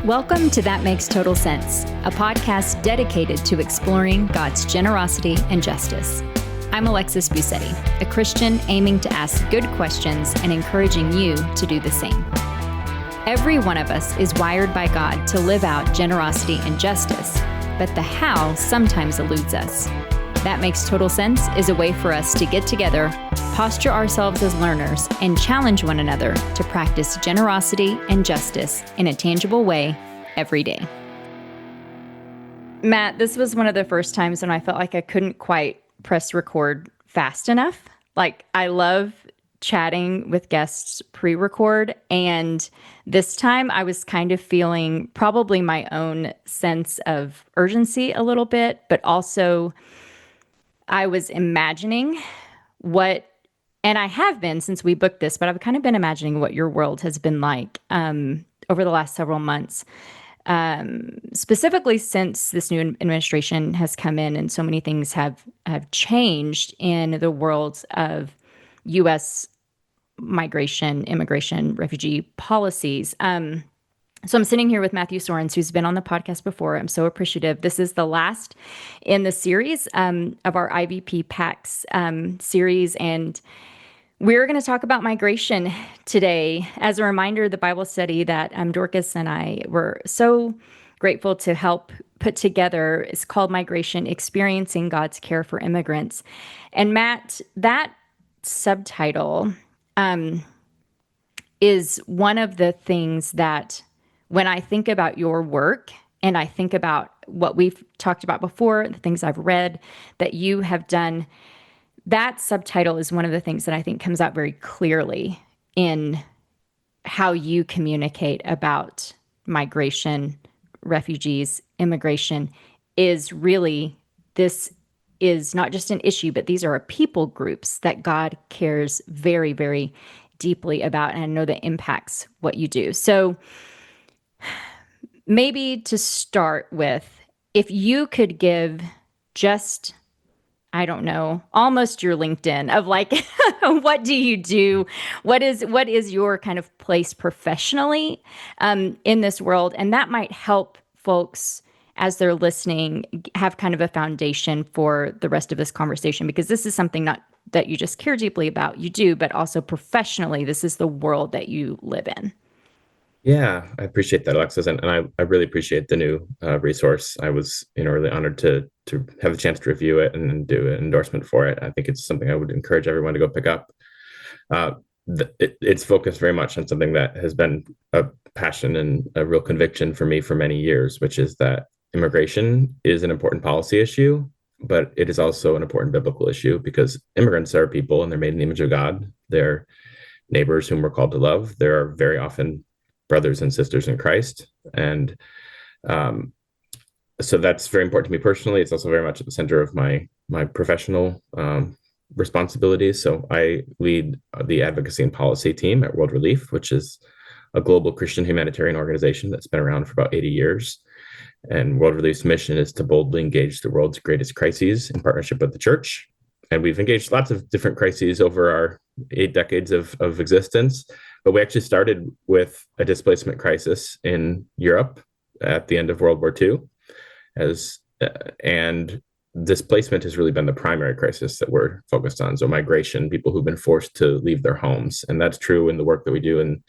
Welcome to That Makes Total Sense, a podcast dedicated to exploring God's generosity and justice. I'm Alexis Busetti, a Christian aiming to ask good questions and encouraging you to do the same. Every one of us is wired by God to live out generosity and justice, but the how sometimes eludes us. That Makes Total Sense is a way for us to get together, posture ourselves as learners, and challenge one another to practice generosity and justice in a tangible way every day. Matt, this was one of the first times when I felt like I couldn't quite press record fast enough. Like, I love chatting with guests pre-record, and this time I was kind of feeling probably my own sense of urgency a little bit, but also I was imagining and I have been since we booked this, but I've kind of been imagining what your world has been like over the last several months, specifically since this new administration has come in and so many things have changed in the world of U.S. migration, immigration, refugee policies. So I'm sitting here with Matthew Soerens, who's been on the podcast before. I'm so appreciative. This is the last in the series of our IVP Pax series, and we're going to talk about migration today. As a reminder, the Bible study that Dorcas and I were so grateful to help put together is called Migration: Experiencing God's Care for Immigrants. And Matt, that subtitle is one of the things that, when I think about your work and I think about what we've talked about before, the things I've read that you have done, that subtitle is one of the things that I think comes out very clearly in how you communicate about migration, refugees, immigration. Is really, this is not just an issue, but these are people groups that God cares very, very deeply about, and I know that impacts what you do. So maybe to start with, if you could give just, I don't know, almost your LinkedIn of like, what do you do? What is your kind of place professionally in this world? And that might help folks as they're listening have kind of a foundation for the rest of this conversation, because this is something not that you just care deeply about, you do, but also professionally, this is the world that you live in. Yeah, I appreciate that, Alexis, and I really appreciate the new resource. I was, really honored to have the chance to review it and do an endorsement for it. I think it's something I would encourage everyone to go pick up. It's focused very much on something that has been a passion and a real conviction for me for many years, which is that immigration is an important policy issue, but it is also an important biblical issue, because immigrants are people and they're made in the image of God. They're neighbors whom we're called to love. There are very often brothers and sisters in Christ. And so that's very important to me personally. It's also very much at the center of my professional responsibilities. So I lead the advocacy and policy team at World Relief, which is a global Christian humanitarian organization that's been around for about 80 years. And World Relief's mission is to boldly engage the world's greatest crises in partnership with the church. And we've engaged lots of different crises over our 8 decades of existence. But we actually started with a displacement crisis in Europe at the end of World War II, and displacement has really been the primary crisis that we're focused on. So migration, people who've been forced to leave their homes. And that's true in the work that we do in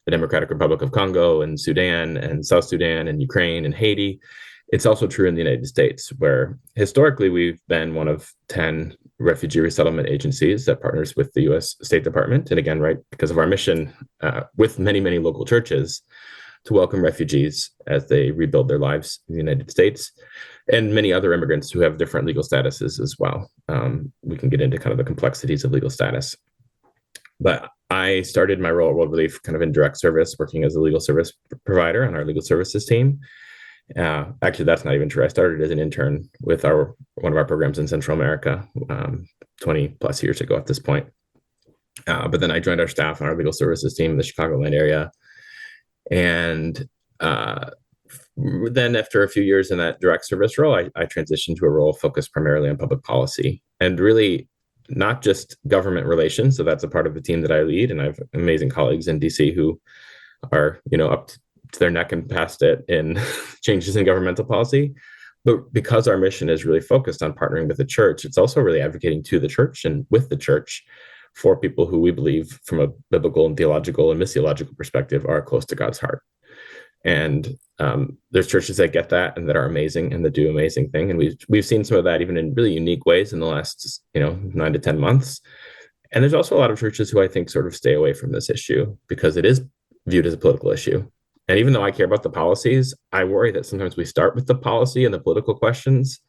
the Democratic Republic of Congo and Sudan and South Sudan and Ukraine and Haiti. It's also true in the United States, where historically we've been one of 10 refugee resettlement agencies that partners with the U.S. State Department. And again, right, because of our mission with many, many local churches to welcome refugees as they rebuild their lives in the United States, and many other immigrants who have different legal statuses as well. We can get into kind of the complexities of legal status. But I started my role at World Relief kind of in direct service, working as a legal service provider on our legal services team. Actually, that's not even true. I started as an intern with one of our programs in Central America 20 plus years ago at this point. But then I joined our staff on our legal services team in the Chicagoland area. And then after a few years in that direct service role, I transitioned to a role focused primarily on public policy, and really not just government relations. So that's a part of the team that I lead. And I have amazing colleagues in DC who are, up to their neck and past it in changes in governmental policy. But because our mission is really focused on partnering with the church, it's also really advocating to the church and with the church for people who we believe from a biblical and theological and missiological perspective are close to God's heart. And there's churches that get that and that are amazing and that do amazing thing. And we've seen some of that even in really unique ways in the last 9 to 10 months. And there's also a lot of churches who I think sort of stay away from this issue because it is viewed as a political issue. And even though I care about the policies, I worry that sometimes we start with the policy and the political questions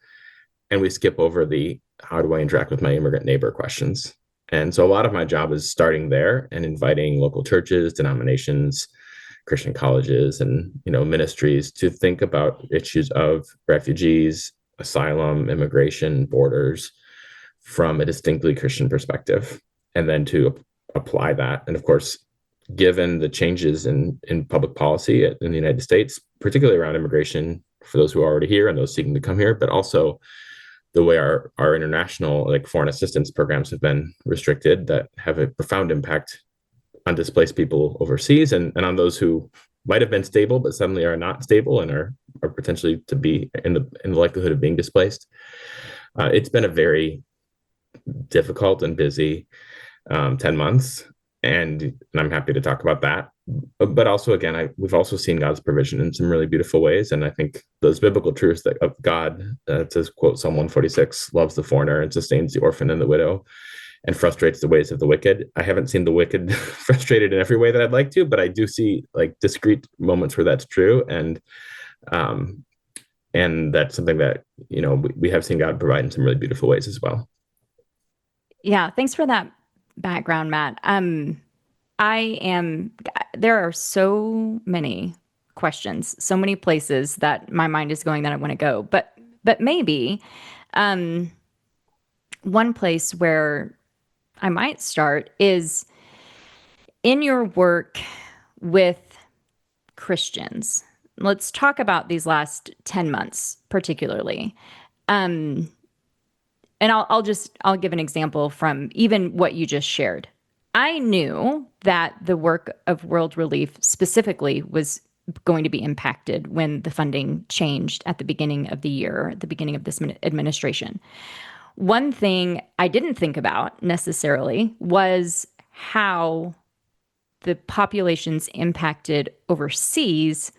and we skip over the how do I interact with my immigrant neighbor questions. And so a lot of my job is starting there and inviting local churches, denominations, Christian colleges, and ministries to think about issues of refugees, asylum, immigration, borders from a distinctly Christian perspective, and then to apply that. And of course, given the changes in public policy in the United States, particularly around immigration for those who are already here and those seeking to come here, but also the way our international foreign assistance programs have been restricted that have a profound impact on displaced people overseas and on those who might have been stable but suddenly are not stable and are potentially to be in the likelihood of being displaced. It's been a very difficult and busy 10 months, and I'm happy to talk about that. But also, again, we've also seen God's provision in some really beautiful ways, and I think those biblical truths that of God, to quote Psalm 146, loves the foreigner and sustains the orphan and the widow, and frustrates the ways of the wicked. I haven't seen the wicked frustrated in every way that I'd like to, but I do see discrete moments where that's true, and that's something that we have seen God provide in some really beautiful ways as well. Yeah, thanks for that background, Matt. There are so many questions, so many places that my mind is going that I want to go. But maybe one place where I might start is in your work with Christians. Let's talk about these last 10 months particularly. And I'll give an example from even what you just shared. I knew that the work of World Relief specifically was going to be impacted when the funding changed at the beginning of the year, at the beginning of this administration. One thing I didn't think about necessarily was how the populations impacted overseas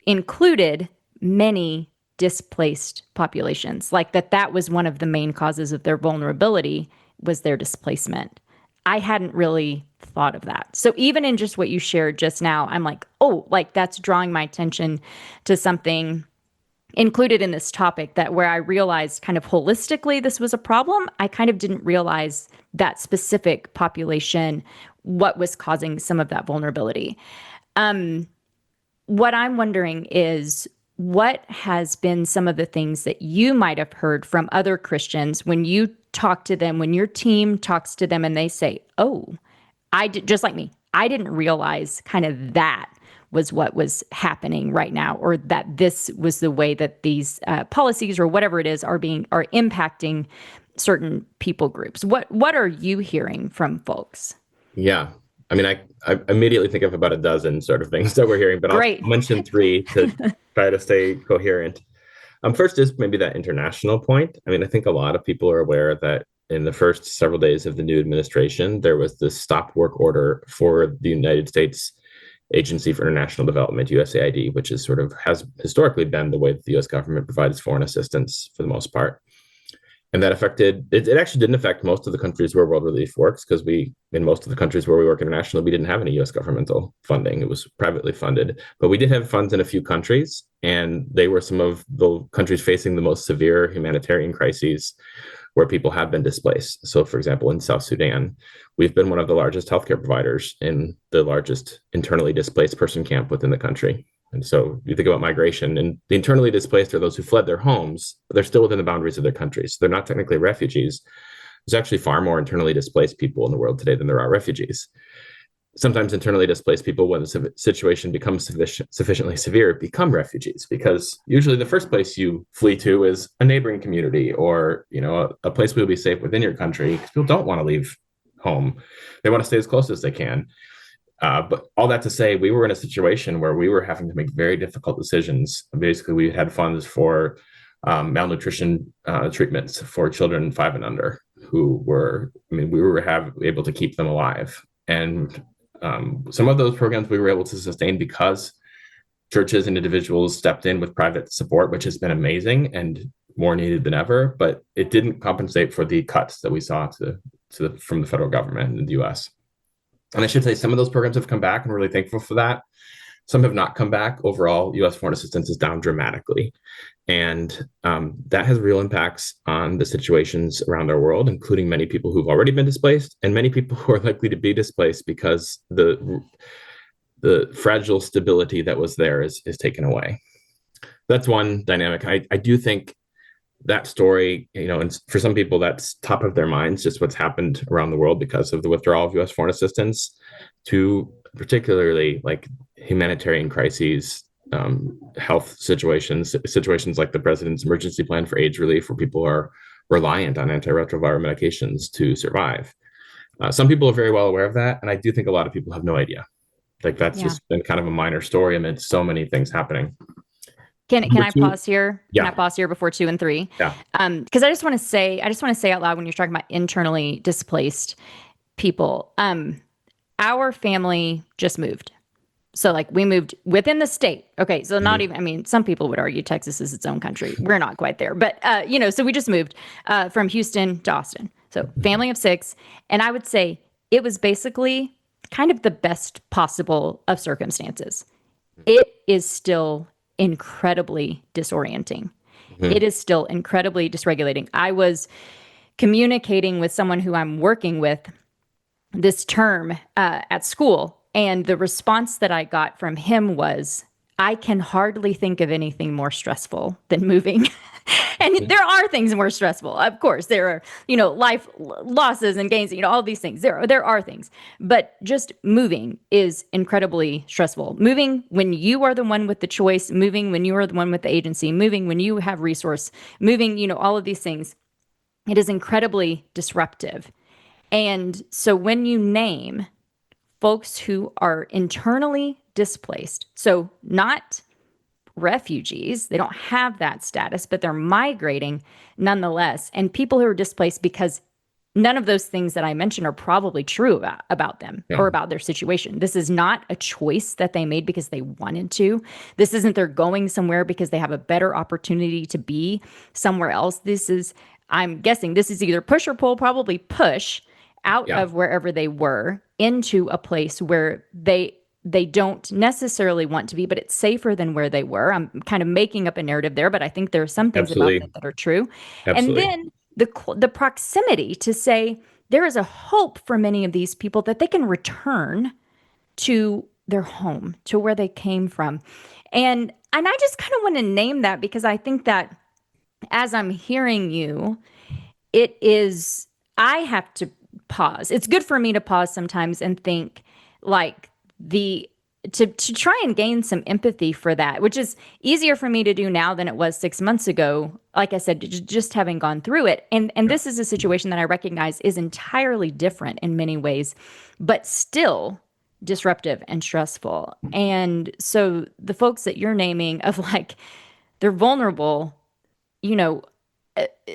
included many displaced populations, like that was one of the main causes of their vulnerability was their displacement. I hadn't really thought of that. So even in just what you shared just now, I'm like, oh, that's drawing my attention to something included in this topic that where I realized kind of holistically this was a problem. I kind of didn't realize that specific population, what was causing some of that vulnerability. What I'm wondering is, what has been some of the things that you might have heard from other Christians when you talk to them, when your team talks to them and they say, oh, just like me, I didn't realize kind of that was what was happening right now, or that this was the way that these policies or whatever it is are impacting certain people groups. What are you hearing from folks? Yeah. I mean, I immediately think of about a dozen sort of things that we're hearing, but Great. I'll mention three to try to stay coherent. First is maybe that international point. I mean, I think a lot of people are aware that in the first several days of the new administration, there was this stop work order for the United States Agency for International Development, USAID, which is has historically been the way that the US government provides foreign assistance for the most part. And that it actually didn't affect most of the countries where World Relief works, because in most of the countries where we work internationally, we didn't have any US governmental funding. It was privately funded. But we did have funds in a few countries, and they were some of the countries facing the most severe humanitarian crises where people have been displaced. So, for example, in South Sudan, we've been one of the largest healthcare providers in the largest internally displaced person camp within the country. And so you think about migration, and the internally displaced are those who fled their homes, but they're still within the boundaries of their countries. So they're not technically refugees. There's actually far more internally displaced people in the world today than there are refugees. Sometimes internally displaced people, when the situation becomes sufficiently severe, become refugees, because usually the first place you flee to is a neighboring community or a place where you'll be safe within your country, because people don't want to leave home. They want to stay as close as they can. But all that to say, we were in a situation where we were having to make very difficult decisions. Basically, we had funds for malnutrition treatments for children 5 and under who were, I mean, we were able to keep them alive. And some of those programs we were able to sustain because churches and individuals stepped in with private support, which has been amazing and more needed than ever. But it didn't compensate for the cuts that we saw from the federal government in the U.S. And I should say some of those programs have come back, and we're really thankful for that. Some have not come back. Overall, U.S. foreign assistance is down dramatically. And that has real impacts on the situations around our world, including many people who've already been displaced and many people who are likely to be displaced because the fragile stability that was there is taken away. That's one dynamic. I do think that story, and for some people, that's top of their minds, just what's happened around the world because of the withdrawal of U.S. foreign assistance to particularly like humanitarian crises, health situations like the president's emergency plan for AIDS relief, where people are reliant on antiretroviral medications to survive. Some people are very well aware of that, and I do think a lot of people have no idea. Like that's Yeah. just been kind of a minor story amidst so many things happening. Can Number I two, pause here? Can I yeah, pause here before 2 and 3? yeah, Because I just want to say out loud when you're talking about internally displaced people, our family just moved. So like we moved within the state. Okay, so not mm-hmm. even. I mean, some people would argue Texas is its own country. We're not quite there, but so we just moved from Houston to Austin. So family of 6, and I would say it was basically kind of the best possible of circumstances. It is still incredibly disorienting. Mm-hmm. It is still incredibly dysregulating. I was communicating with someone who I'm working with this term at school, and the response that I got from him was, I can hardly think of anything more stressful than moving. And there are things more stressful. Of course, there are, life losses and gains, all these things. There are things. But just moving is incredibly stressful. Moving when you are the one with the choice, moving when you are the one with the agency, moving when you have resource, moving, all of these things. It is incredibly disruptive. And so when you name folks who are internally displaced, so not refugees, they don't have that status, but they're migrating nonetheless, and people who are displaced because none of those things that I mentioned are probably true about them Yeah, or about their situation. This is not a choice that they made because they wanted to. This isn't they're going somewhere because they have a better opportunity to be somewhere else. This is, I'm guessing, this is either push or pull, probably push out yeah, of wherever they were into a place where they don't necessarily want to be, but it's safer than where they were. I'm kind of making up a narrative there, but I think there are some things about that absolutely, that are true. And absolutely. then the proximity to say there is a hope for many of these people that they can return to their home, to where they came from. And I just kind of want to name that because I think that as I'm hearing you, it is, I have to pause. It's good for me to pause sometimes and think like the to try and gain some empathy for that, which is easier for me to do now than it was 6 months ago. Like I said, just having gone through it, and Yeah, this is a situation that I recognize is entirely different in many ways, but still disruptive and stressful. And so the folks that you're naming of like they're vulnerable, you know,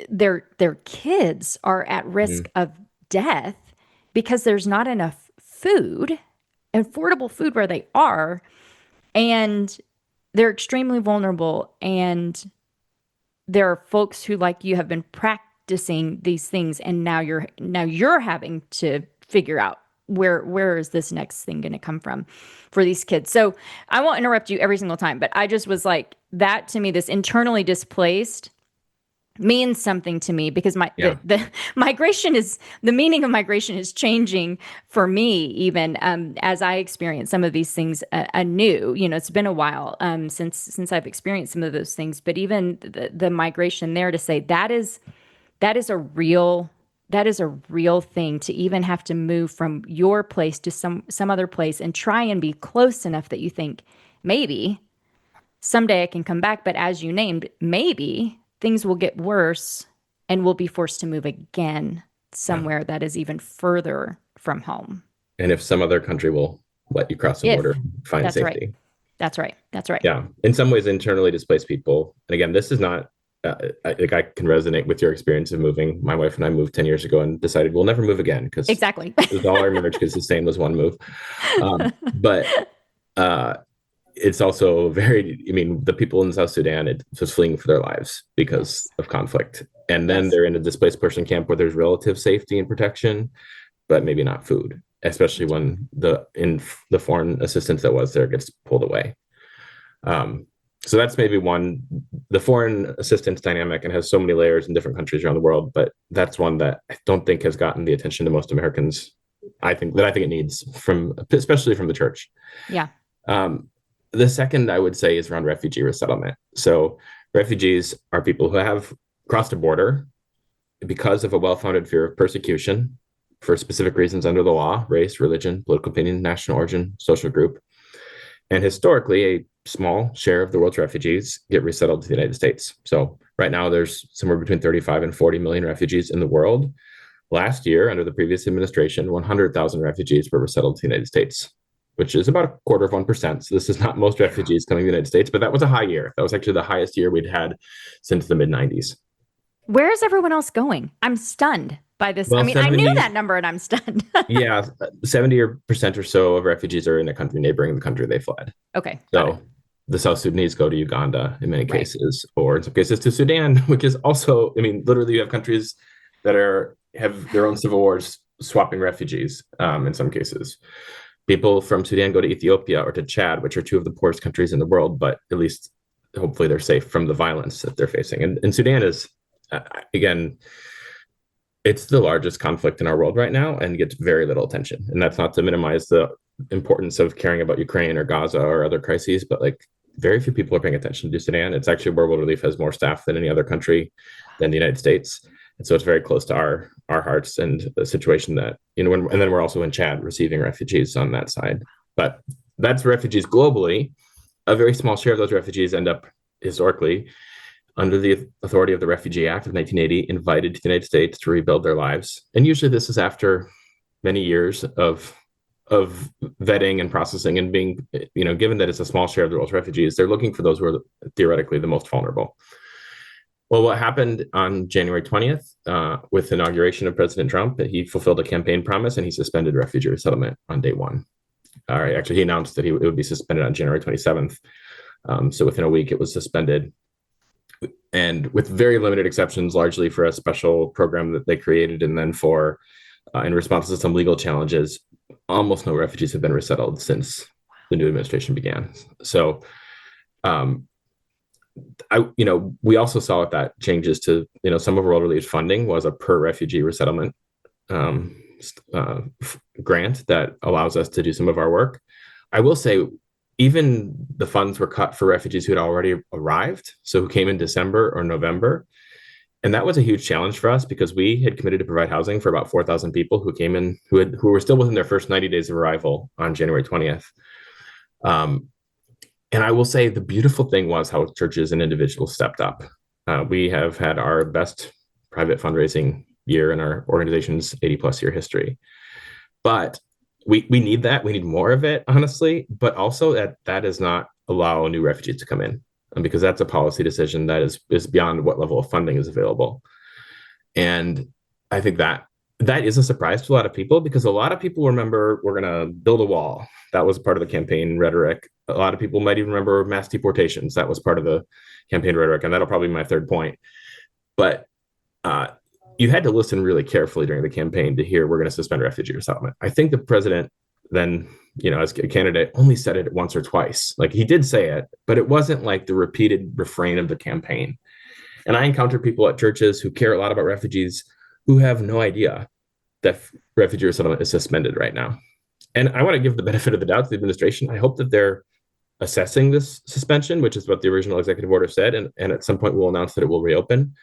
their kids are at mm-hmm. risk of death because there's not enough food, affordable food where they are, and they're extremely vulnerable. And there are folks who, like you, have been practicing these things, and now you're having to figure out where is this next thing going to come from for these kids. So I won't interrupt you every single time, but I just was like that to me, this internally displaced means something to me because Yeah, the migration is the meaning of migration is changing for me even as I experience some of these things anew. It's been a while since I've experienced some of those things, but even the migration there to say that is a real that is a real thing to even have to move from your place to some other place and try and be close enough that you think maybe someday I can come back. But as you named, maybe things will get worse and we'll be forced to move again yeah. somewhere that is even further from home. And if some other country will let you cross the border, If find that's right. safety. That's right. That's right. Yeah, in some ways, internally displaced people. And again, this is not like I can resonate with your experience of moving. My wife and I moved 10 years ago and decided we'll never move again because Exactly. all our marriage could sustain was one move. But uh, it's also very, I mean, the people in South Sudan, it was fleeing for their lives because Yes. of conflict. And then Yes. they're in a displaced person camp where there's relative safety and protection, but maybe not food, especially That's right. when the foreign assistance that was there gets pulled away. Um, so that's maybe one, the foreign assistance dynamic, and has so many layers in different countries around the world, but that's one that I don't think has gotten the attention to most Americans. I think it needs from, especially from the church. Yeah. Um, the second I would say is around refugee resettlement. So refugees are people who have crossed a border because of a well-founded fear of persecution for specific reasons under the law: race, religion, political opinion, national origin, social group. And historically, a small share of the world's refugees get resettled to the United States. So right now, there's somewhere between 35 and 40 million refugees in the world. Last year, under the previous administration, 100,000 refugees were resettled to the United States, which is about a quarter of 1%. So this is not most refugees coming to the United States, but that was a high year. That was actually the highest year we'd had since the mid 90s. Where is everyone else going? I'm stunned by this. I Well, mean, I knew 70, that number and I'm stunned. yeah, 70% or so of refugees are in a country neighboring the country they fled. Okay, got it. So the South Sudanese go to Uganda in many Right. cases, or in some cases to Sudan, which is also, I mean, literally you have countries that have their own civil wars swapping refugees in some cases. People from Sudan go to Ethiopia or to Chad, which are two of the poorest countries in the world, but at least hopefully they're safe from the violence that they're facing. And Sudan is, again, it's the largest conflict in our world right now and gets very little attention. And that's not to minimize the importance of caring about Ukraine or Gaza or other crises, but like very few people are paying attention to Sudan. It's actually where World Relief has more staff than any other country than the United States. And so it's very close to our hearts, and the situation that, you know, and then we're also in Chad receiving refugees on that side. But that's refugees globally. A very small share of those refugees end up historically under the authority of the Refugee Act of 1980, invited to the United States to rebuild their lives. And usually this is after many years of vetting and processing and being, you know, given that it's a small share of the world's refugees, they're looking for those who are theoretically the most vulnerable. Well, what happened on January 20th with the inauguration of President Trump, he fulfilled a campaign promise and he suspended refugee resettlement on day one. All right, actually, he announced that it would be suspended on January 27th. So within a week, it was suspended, and with very limited exceptions, largely for a special program that they created, and then for in response to some legal challenges, almost no refugees have been resettled since the new administration began. So, we also saw that changes to, some of World Relief's funding was a per refugee resettlement um, grant that allows us to do some of our work. I will say, even the funds were cut for refugees who had already arrived, so who came in December or November. And that was a huge challenge for us because we had committed to provide housing for about 4,000 people who came in, who were still within their first 90 days of arrival on January 20th. And I will say the beautiful thing was how churches and individuals stepped up. We have had our best private fundraising year in our organization's 80 plus year history. But we need that. We need more of it, honestly. But also that does not allow new refugees to come in, because that's a policy decision that is beyond what level of funding is available. And I think that is a surprise to a lot of people, because a lot of people remember we're going to build a wall. That was part of the campaign rhetoric. A lot of people might even remember mass deportations. That was part of the campaign rhetoric. And that'll probably be my third point. But you had to listen really carefully during the campaign to hear we're going to suspend refugee resettlement. I think the president then, as a candidate, only said it once or twice. Like, he did say it, but it wasn't like the repeated refrain of the campaign. And I encounter people at churches who care a lot about refugees who have no idea that refugee resettlement is suspended right now. And I want to give the benefit of the doubt to the administration. I hope that they're assessing this suspension, which is what the original executive order said. And at some point we'll announce that it will reopen.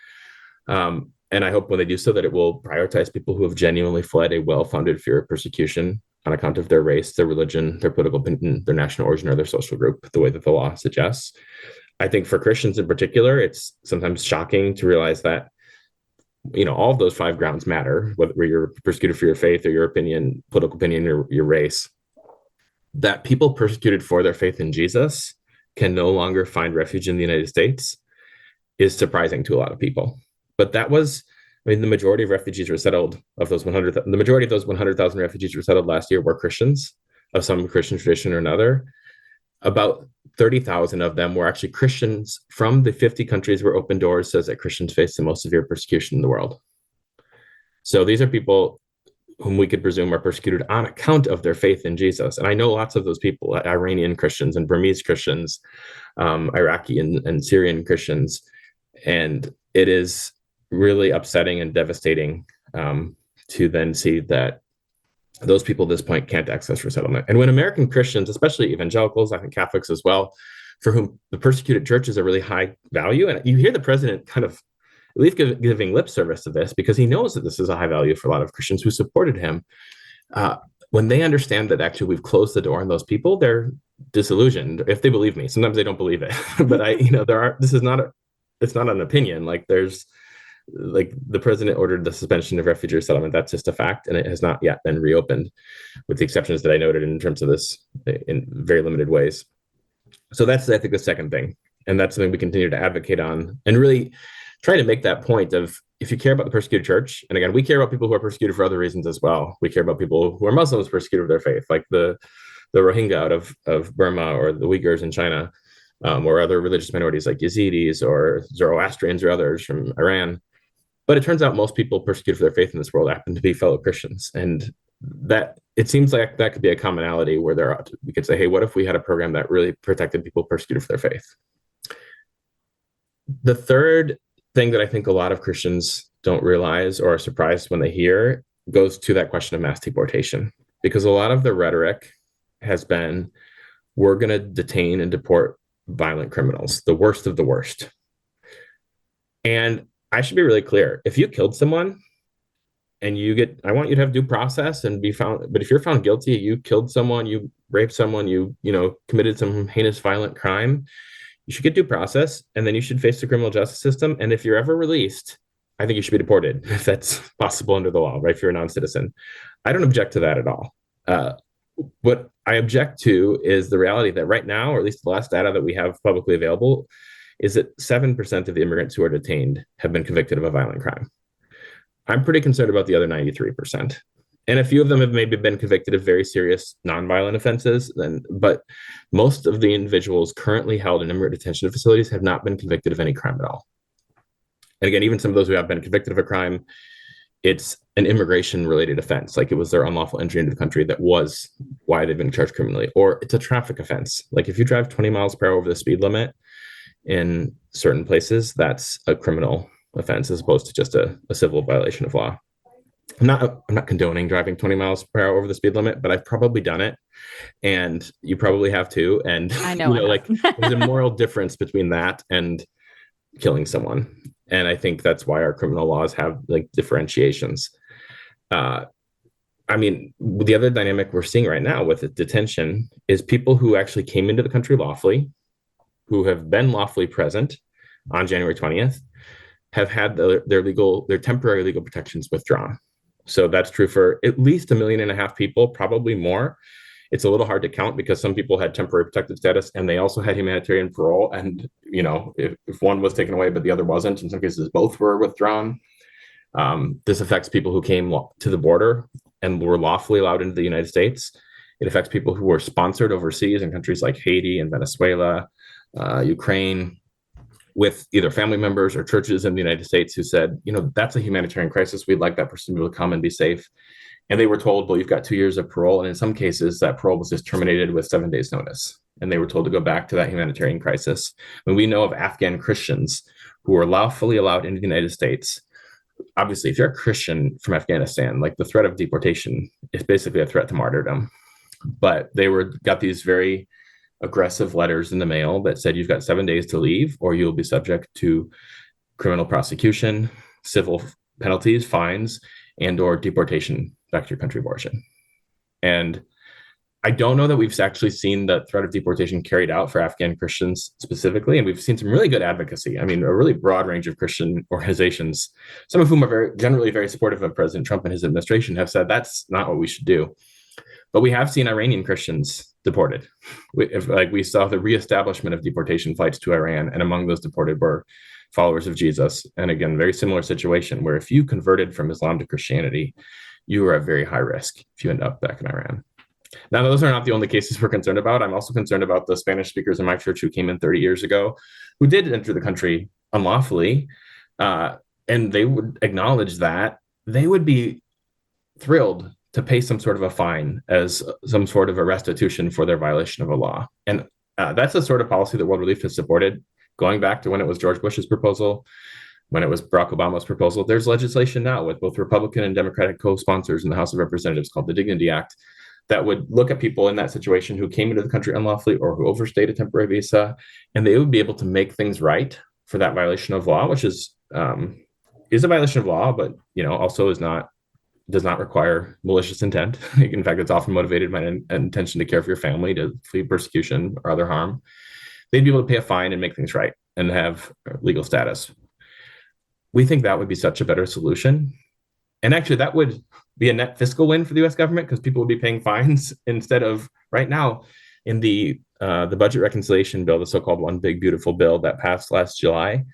And I hope when they do so that it will prioritize people who have genuinely fled a well-founded fear of persecution on account of their race, their religion, their political opinion, their national origin, or their social group, the way that the law suggests. I think for Christians in particular, it's sometimes shocking to realize that, all of those 5 grounds matter, whether you're persecuted for your faith or your opinion, political opinion, or your race. that people persecuted for their faith in Jesus can no longer find refuge in the United States is surprising to a lot of people. But that was, I mean, the majority of refugees were settled of those 100, the majority of those 100,000 refugees were settled last year were Christians of some Christian tradition or another. About 30,000 of them were actually Christians from the 50 countries where Open Doors says that Christians face the most severe persecution in the world. So these are people whom we could presume are persecuted on account of their faith in Jesus. And I know lots of those people, Iranian Christians and Burmese Christians, Iraqi and Syrian Christians. And it is really upsetting and devastating to then see that those people at this point can't access resettlement. And when American Christians, especially evangelicals, I think Catholics as well, for whom the persecuted church is a really high value, and you hear the president kind of at least giving lip service to this because he knows that this is a high value for a lot of Christians who supported him. When they understand that actually we've closed the door on those people, they're disillusioned. If they believe me, sometimes they don't believe it. But this is not it's not an opinion. Like the president ordered the suspension of refugee resettlement. That's just a fact, and it has not yet been reopened, with the exceptions that I noted in terms of this in very limited ways. So that's, I think, the second thing, and that's something we continue to advocate on, and really trying to make that point of, if you care about the persecuted church, and again, we care about people who are persecuted for other reasons as well. We care about people who are Muslims persecuted for their faith, like the Rohingya out of Burma, or the Uyghurs in China, or other religious minorities like Yazidis or Zoroastrians or others from Iran. But it turns out most people persecuted for their faith in this world happen to be fellow Christians. And that it seems like that could be a commonality where we could say, hey, what if we had a program that really protected people persecuted for their faith? The third thing that I think a lot of Christians don't realize or are surprised when they hear goes to that question of mass deportation, because a lot of the rhetoric has been, we're going to detain and deport violent criminals, the worst of the worst. And I should be really clear. If you killed someone and I want you to have due process and be found, but if you're found guilty, you killed someone, you raped someone, you committed some heinous violent crime, you should get due process, and then you should face the criminal justice system. And if you're ever released, I think you should be deported if that's possible under the law, right? If you're a non-citizen. I don't object to that at all. What I object to is the reality that right now, or at least the last data that we have publicly available, is that 7% of the immigrants who are detained have been convicted of a violent crime. I'm pretty concerned about the other 93%. And a few of them have maybe been convicted of very serious nonviolent offenses, but most of the individuals currently held in immigrant detention facilities have not been convicted of any crime at all. And again, even some of those who have been convicted of a crime, it's an immigration-related offense, like it was their unlawful entry into the country that was why they've been charged criminally, or it's a traffic offense. Like if you drive 20 miles per hour over the speed limit in certain places, that's a criminal offense as opposed to just a civil violation of law. I'm not condoning driving 20 miles per hour over the speed limit, but I've probably done it, and you probably have too. And I know, like there's a moral difference between that and killing someone. And I think that's why our criminal laws have like differentiations. I mean, the other dynamic we're seeing right now with the detention is people who actually came into the country lawfully, who have been lawfully present on January 20th, have had their temporary legal protections withdrawn. So that's true for at least 1.5 million people, probably more. It's a little hard to count because some people had temporary protective status and they also had humanitarian parole. And, if one was taken away, but the other wasn't, in some cases, both were withdrawn. This affects people who came to the border and were lawfully allowed into the United States. It affects people who were sponsored overseas in countries like Haiti and Venezuela, Ukraine, with either family members or churches in the United States who said, that's a humanitarian crisis. We'd like that person to be able to come and be safe. And they were told, well, you've got 2 years of parole. And in some cases, that parole was just terminated with 7 days notice. And they were told to go back to that humanitarian crisis. And we know of Afghan Christians who were lawfully allowed into the United States. Obviously, if you're a Christian from Afghanistan, like the threat of deportation is basically a threat to martyrdom. But they got these very aggressive letters in the mail that said you've got 7 days to leave or you'll be subject to criminal prosecution, civil penalties, fines, and or deportation back to your country of origin. And I don't know that we've actually seen the threat of deportation carried out for Afghan Christians specifically. And we've seen some really good advocacy. I mean, a really broad range of Christian organizations, some of whom are generally very supportive of President Trump and his administration, have said that's not what we should do. But we have seen Iranian Christians deported. We saw the reestablishment of deportation flights to Iran, and among those deported were followers of Jesus. And again, very similar situation where if you converted from Islam to Christianity, you were at very high risk if you end up back in Iran. Now, those are not the only cases we're concerned about. I'm also concerned about the Spanish speakers in my church who came in 30 years ago, who did enter the country unlawfully, uh, and they would acknowledge that they would be thrilled to pay some sort of a fine as some sort of a restitution for their violation of a law. And that's the sort of policy that World Relief has supported, going back to when it was George Bush's proposal, when it was Barack Obama's proposal. There's legislation now with both Republican and Democratic co-sponsors in the House of Representatives called the Dignity Act that would look at people in that situation who came into the country unlawfully or who overstayed a temporary visa, and they would be able to make things right for that violation of law, which is a violation of law, but also does not require malicious intent. In fact, it's often motivated by an intention to care for your family, to flee persecution or other harm. They'd be able to pay a fine and make things right and have legal status. We think that would be such a better solution. And actually, that would be a net fiscal win for the U.S. government because people would be paying fines instead of right now in the budget reconciliation bill, the so-called One Big Beautiful Bill that passed last July.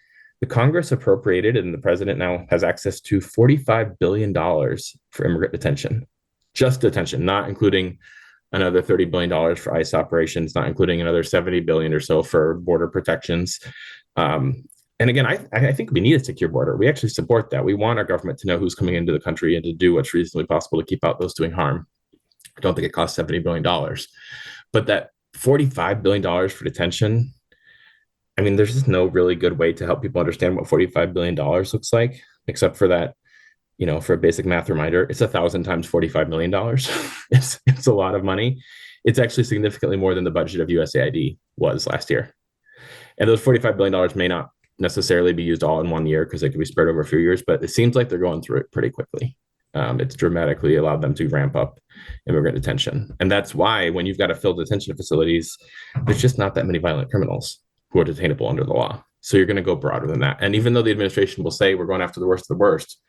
The Congress appropriated, and the president now has access to $45 billion for immigrant detention. Just detention, not including another $30 billion for ICE operations, not including another $70 billion or so for border protections. And again, I think we need a secure border. We actually support that. We want our government to know who's coming into the country and to do what's reasonably possible to keep out those doing harm. I don't think it costs $70 billion. But that $45 billion for detention, I mean, there's just no really good way to help people understand what $45 billion looks like, except for that, for a basic math reminder, it's 1,000 times $45 million. It's a lot of money. It's actually significantly more than the budget of USAID was last year. And those $45 billion may not necessarily be used all in one year because they could be spread over a few years, but it seems like they're going through it pretty quickly. It's dramatically allowed them to ramp up immigrant detention. And that's why when you've got to fill detention facilities, there's just not that many violent criminals who are detainable under the law. So you're going to go broader than that. And even though the administration will say we're going after the worst of the worst,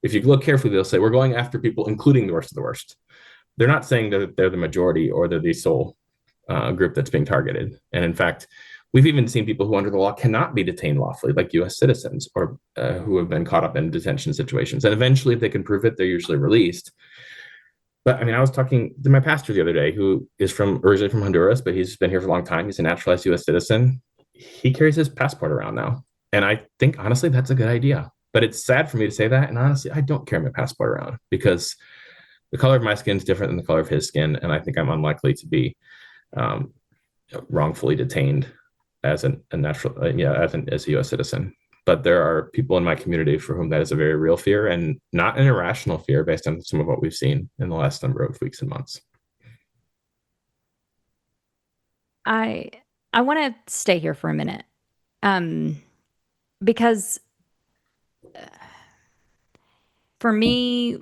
if you look carefully, they'll say we're going after people including the worst of the worst. They're not saying that they're the majority or they're the sole group that's being targeted. And in fact, we've even seen people who under the law cannot be detained lawfully, like U.S. citizens or who have been caught up in detention situations. And eventually, if they can prove it, they're usually released. But I mean, I was talking to my pastor the other day, who is originally from Honduras, but he's been here for a long time. He's a naturalized U.S. citizen. He carries his passport around now. And I think, honestly, that's a good idea. But it's sad for me to say that. And honestly, I don't carry my passport around because the color of my skin is different than the color of his skin. And I think I'm unlikely to be wrongfully detained as a U.S. citizen. But there are people in my community for whom that is a very real fear and not an irrational fear based on some of what we've seen in the last number of weeks and months. I want to stay here for a minute because for me,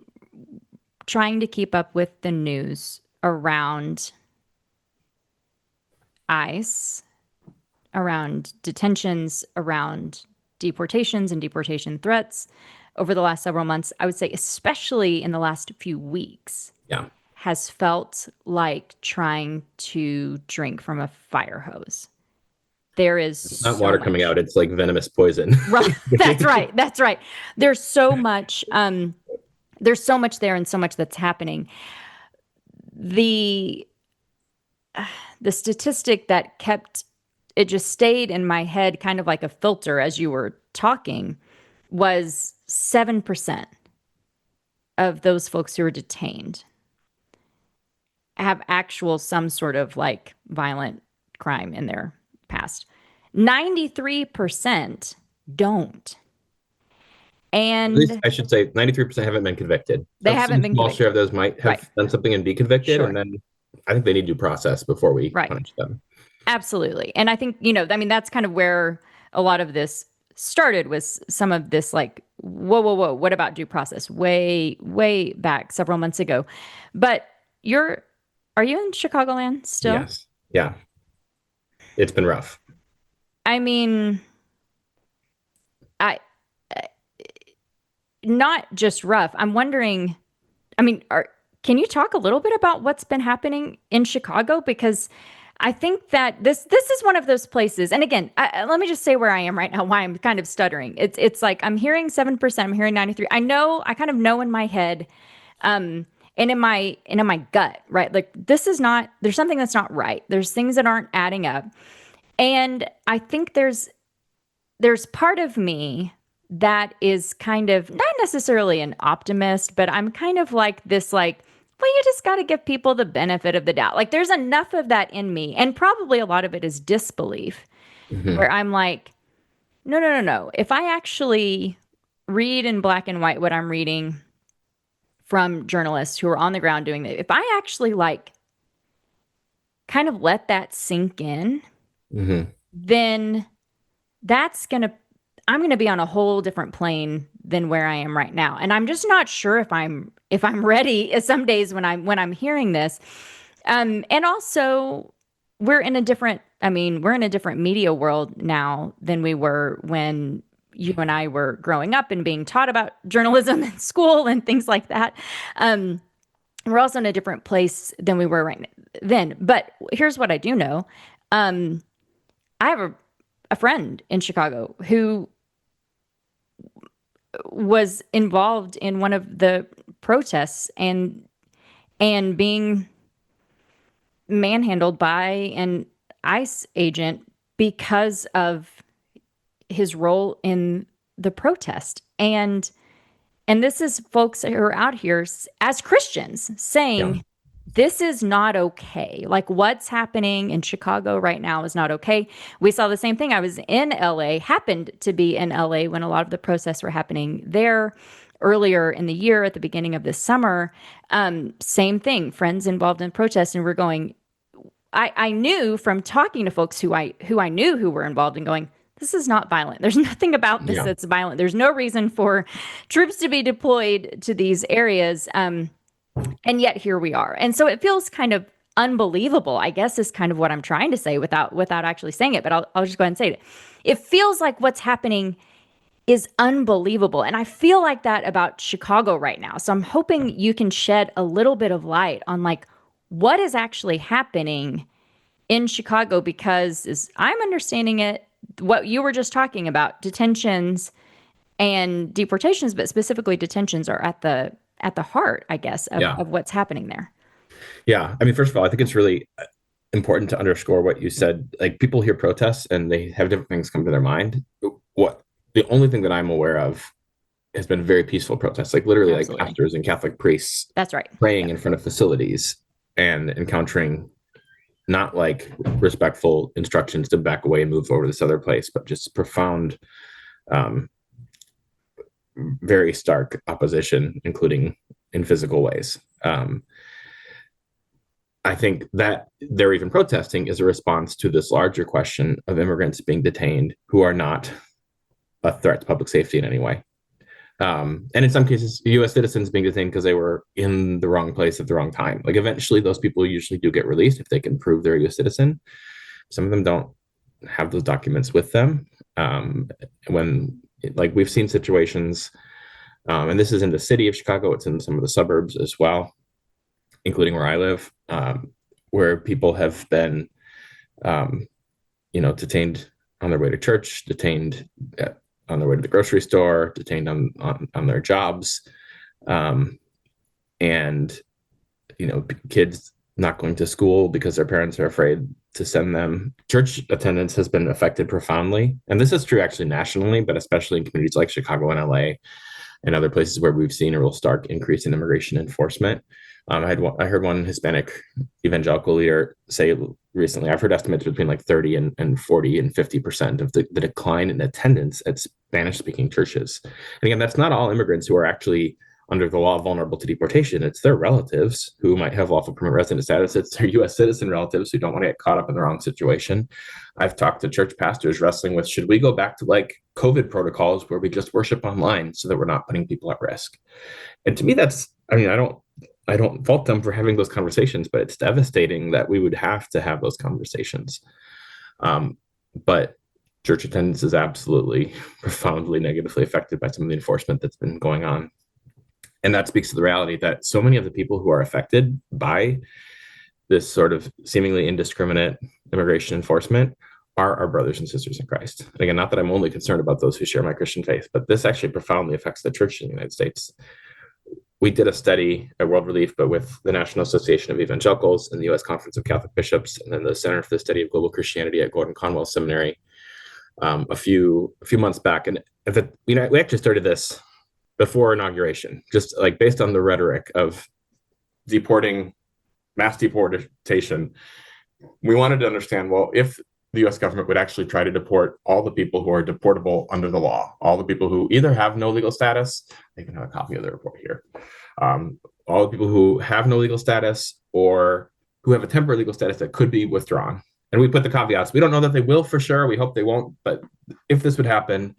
trying to keep up with the news around ICE, around detentions, around deportations and deportation threats over the last several months, I would say especially in the last few weeks, has felt like trying to drink from a fire hose. There is it's not water coming out, it's like venomous poison. Right. That's right. That's right. There's so much there and so much that's happening. The statistic that it just stayed in my head kind of like a filter as you were talking was 7% of those folks who are detained have some sort of like violent crime in their past. 93% don't. And at least I should say 93% haven't been convicted. They haven't been small convicted. Share of those might have done something and be convicted. Sure. And then I think they need due process before we punish them. Absolutely. And I think, that's kind of where a lot of this started, was some of this like, whoa, what about due process? Way, way back several months ago. But are you in Chicagoland still? Yes. Yeah. It's been rough. I mean, not just rough. I'm wondering, Can you talk a little bit about what's been happening in Chicago? Because I think that this is one of those places. And again, let me just say where I am right now. Why I'm kind of stuttering. It's like I'm hearing 7%. I'm hearing 93. I know. I kind of know in my head, and in my gut, right? Like this is not. There's something that's not right. There's things that aren't adding up. And I think there's part of me that is kind of not necessarily an optimist, but I'm kind of like this, like, well, you just got to give people the benefit of the doubt. Like, there's enough of that in me. And probably a lot of it is disbelief, Mm-hmm. where I'm like, no, no, no, no. If I actually read in black and white what I'm reading from journalists who are on the ground doing it, if I actually like kind of let that sink in, Mm-hmm. then that's going to I'm going to be on a whole different plane than where I am right now. And I'm just not sure if I'm ready some days when I'm hearing this. And also we're in a different media world now than we were when you and I were growing up and being taught about journalism in school and things like that. Um, we're also in a different place than we were then. But here's what I do know. I have a friend in Chicago who was involved in one of the protests and being manhandled by an ICE agent because of his role in the protest. And this is folks who are out here as Christians Yeah. saying, this is not okay. Like what's happening in Chicago right now is not okay. We saw the same thing. I was in LA, happened to be in LA when a lot of the protests were happening there earlier in the year at the beginning of this summer. Same thing, friends involved in protests. And we're going, I knew from talking to folks who I knew who were involved and going, this is not violent. There's nothing about this Yeah. that's violent. There's no reason for troops to be deployed to these areas. And yet here we are. And so it feels kind of unbelievable, I guess, is kind of what I'm trying to say without actually saying it. But I'll just go ahead and say it. It feels like what's happening is unbelievable. And I feel like that about Chicago right now. So I'm hoping you can shed a little bit of light on like what is actually happening in Chicago, because as I'm understanding it, what you were just talking about, detentions and deportations, but specifically detentions are at the heart, I guess, Yeah. of what's happening there. Yeah. I mean, first of all, I think it's really important to underscore what you said. Like people hear protests and they have different things come to their mind. What the only thing that I'm aware of has been very peaceful protests, like literally like Absolutely. pastors and Catholic priests That's right. praying Yep. in front of facilities and encountering not like respectful instructions to back away and move over to this other place, but just profound, um, very stark opposition, including in physical ways. I think that they're even protesting is a response to this larger question of immigrants being detained who are not a threat to public safety in any way. And in some cases, U.S. citizens being detained because they were in the wrong place at the wrong time. Like eventually, those people usually do get released if they can prove they're a U.S. citizen. Some of them don't have those documents with them. When like we've seen situations, and this is in the city of Chicago, it's in some of the suburbs as well, including where I live, where people have been, um, detained on their way to church, detained on their way to the grocery store, detained on their jobs, um, and kids not going to school because their parents are afraid to send them. Church attendance has been affected profoundly, and this is true actually nationally, but especially in communities like Chicago and LA and other places where we've seen a real stark increase in immigration enforcement. I heard one Hispanic evangelical leader say recently, I've heard estimates between like 30 and 40 and 50% of the decline in attendance at Spanish speaking churches. And again, that's not all immigrants who are actually under the law vulnerable to deportation. It's their relatives who might have lawful permanent resident status. It's their U.S. citizen relatives who don't want to get caught up in the wrong situation. I've talked to church pastors wrestling with, should we go back to like COVID protocols where we just worship online so that we're not putting people at risk? And to me, I don't fault them for having those conversations, but it's devastating that we would have to have those conversations. But church attendance is absolutely profoundly negatively affected by some of the enforcement that's been going on. And that speaks to the reality that so many of the people who are affected by this sort of seemingly indiscriminate immigration enforcement are our brothers and sisters in Christ. And again, not that I'm only concerned about those who share my Christian faith, but this actually profoundly affects the church in the United States. We did a study at World Relief, but with the National Association of Evangelicals and the U.S. Conference of Catholic Bishops, and then the Center for the Study of Global Christianity at Gordon Conwell Seminary a few months back. And we actually started this before inauguration, just like based on the rhetoric of mass deportation. We wanted to understand, well, if the U.S. government would actually try to deport all the people who are deportable under the law, all the people who either have no legal status, I can have a copy of the report here, all the people who have no legal status or who have a temporary legal status that could be withdrawn. And we put the caveats. We don't know that they will for sure. We hope they won't. But if this would happen,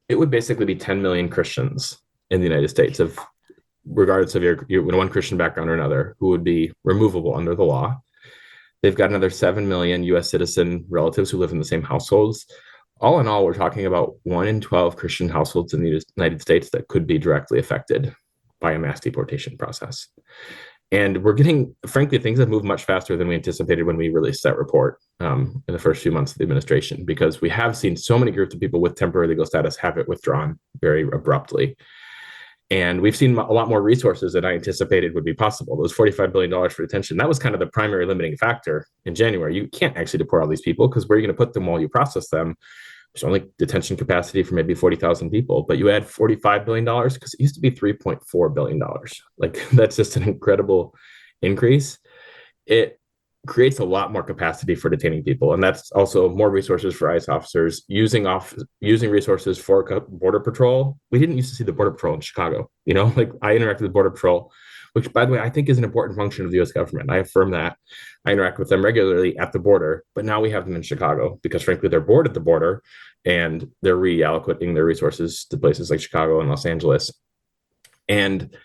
it would basically be 10 million Christians in the United States, regardless of your one Christian background or another, who would be removable under the law. They've got another 7 million U.S. citizen relatives who live in the same households. All in all, we're talking about 1 in 12 Christian households in the United States that could be directly affected by a mass deportation process. And we're getting, frankly, things have moved much faster than we anticipated when we released that report in the first few months of the administration, because we have seen so many groups of people with temporary legal status have it withdrawn very abruptly. And we've seen a lot more resources than I anticipated would be possible. Those $45 billion for detention, that was kind of the primary limiting factor in January. You can't actually deport all these people because where are you going to put them while you process them? There's only detention capacity for maybe 40,000 people, but you add $45 billion because it used to be $3.4 billion. Like, that's just an incredible increase. It creates a lot more capacity for detaining people. And that's also more resources for ICE officers using resources for Border Patrol. We didn't used to see the Border Patrol in Chicago. Like, I interacted with Border Patrol, which, by the way, I think is an important function of the U.S. government. I affirm that. I interact with them regularly at the border, but now we have them in Chicago because, frankly, they're bored at the border and they're reallocating their resources to places like Chicago and Los Angeles. And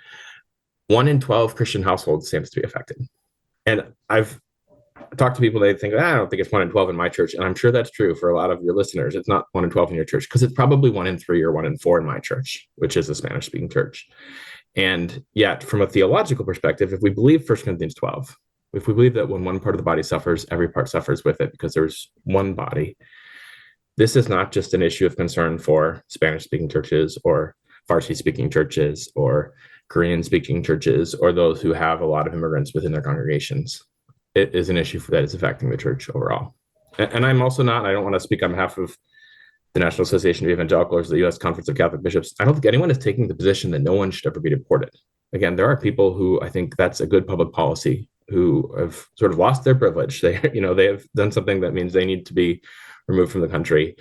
1 in 12 Christian households stands to be affected. And I've talked to people, they think, I don't think it's 1 in 12 in my church. And I'm sure that's true for a lot of your listeners. It's not 1 in 12 in your church because it's probably 1 in 3 or 1 in 4 in my church, which is a Spanish-speaking church. And yet, from a theological perspective, if we believe 1 Corinthians 12, if we believe that when one part of the body suffers, every part suffers with it because there's one body, this is not just an issue of concern for Spanish-speaking churches or Farsi-speaking churches or Korean-speaking churches or those who have a lot of immigrants within their congregations. It is an issue that is affecting the church overall. And I'm also not, I don't want to speak on behalf of the National Association of Evangelicals, the U.S. Conference of Catholic Bishops. I don't think anyone is taking the position that no one should ever be deported. Again, there are people who I think that's a good public policy who have sort of lost their privilege. They have done something that means they need to be removed from the country.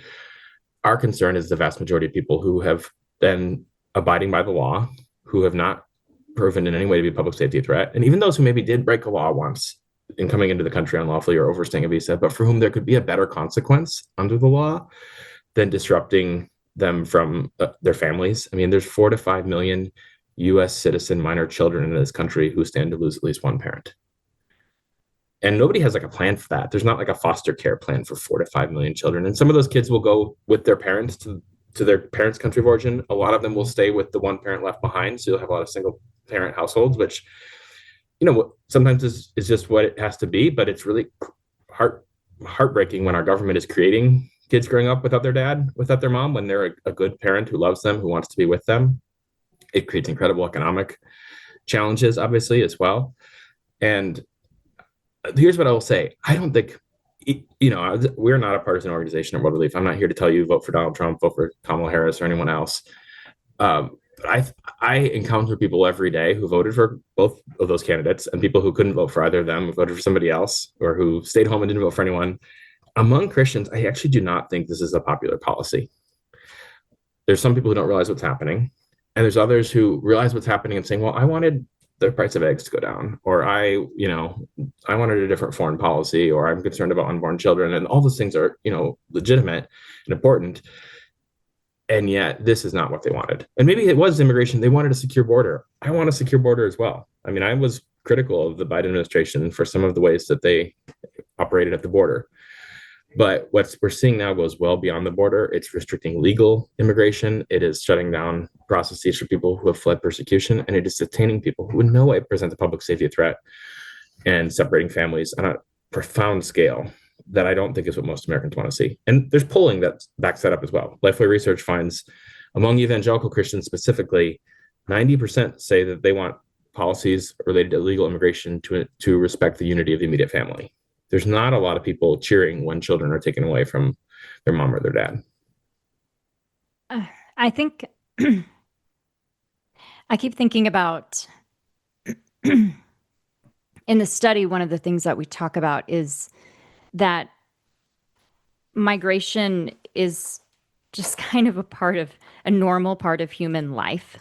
Our concern is the vast majority of people who have been abiding by the law, who have not proven in any way to be a public safety threat. And even those who maybe did break a law once in coming into the country unlawfully or overstaying a visa, but for whom there could be a better consequence under the law than disrupting them from their families. I mean, there's 4 to 5 million U.S. citizen minor children in this country who stand to lose at least one parent. And nobody has like a plan for that. There's not like a foster care plan for 4 to 5 million children. And some of those kids will go with their parents to their parents' country of origin. A lot of them will stay with the one parent left behind. So you'll have a lot of single parent households, which, sometimes is just what it has to be. But it's really heartbreaking when our government is creating kids growing up without their dad, without their mom, when they're a good parent who loves them, who wants to be with them. It creates incredible economic challenges, obviously, as well. And here's what I will say. I don't think, we're not a partisan organization at World Relief. I'm not here to tell you vote for Donald Trump, vote for Kamala Harris or anyone else. I encounter people every day who voted for both of those candidates and people who couldn't vote for either of them, who voted for somebody else, or who stayed home and didn't vote for anyone. Among Christians, I actually do not think this is a popular policy. There's some people who don't realize what's happening, and there's others who realize what's happening and saying, well, I wanted the price of eggs to go down, or I wanted a different foreign policy, or I'm concerned about unborn children. And all those things are, legitimate and important. And yet this is not what they wanted. And maybe it was immigration. They wanted a secure border. I want a secure border as well. I mean, I was critical of the Biden administration for some of the ways that they operated at the border. But what we're seeing now goes well beyond the border. It's restricting legal immigration. It is shutting down processes for people who have fled persecution, and it is detaining people who in no way present a public safety threat and separating families on a profound scale that I don't think is what most Americans want to see. And there's polling that backs that up as well. Lifeway Research finds among evangelical Christians specifically, 90% say that they want policies related to illegal immigration to respect the unity of the immediate family. There's not a lot of people cheering when children are taken away from their mom or their dad. I think I keep thinking about in the study, one of the things that we talk about is that migration is just kind of a normal part of human life.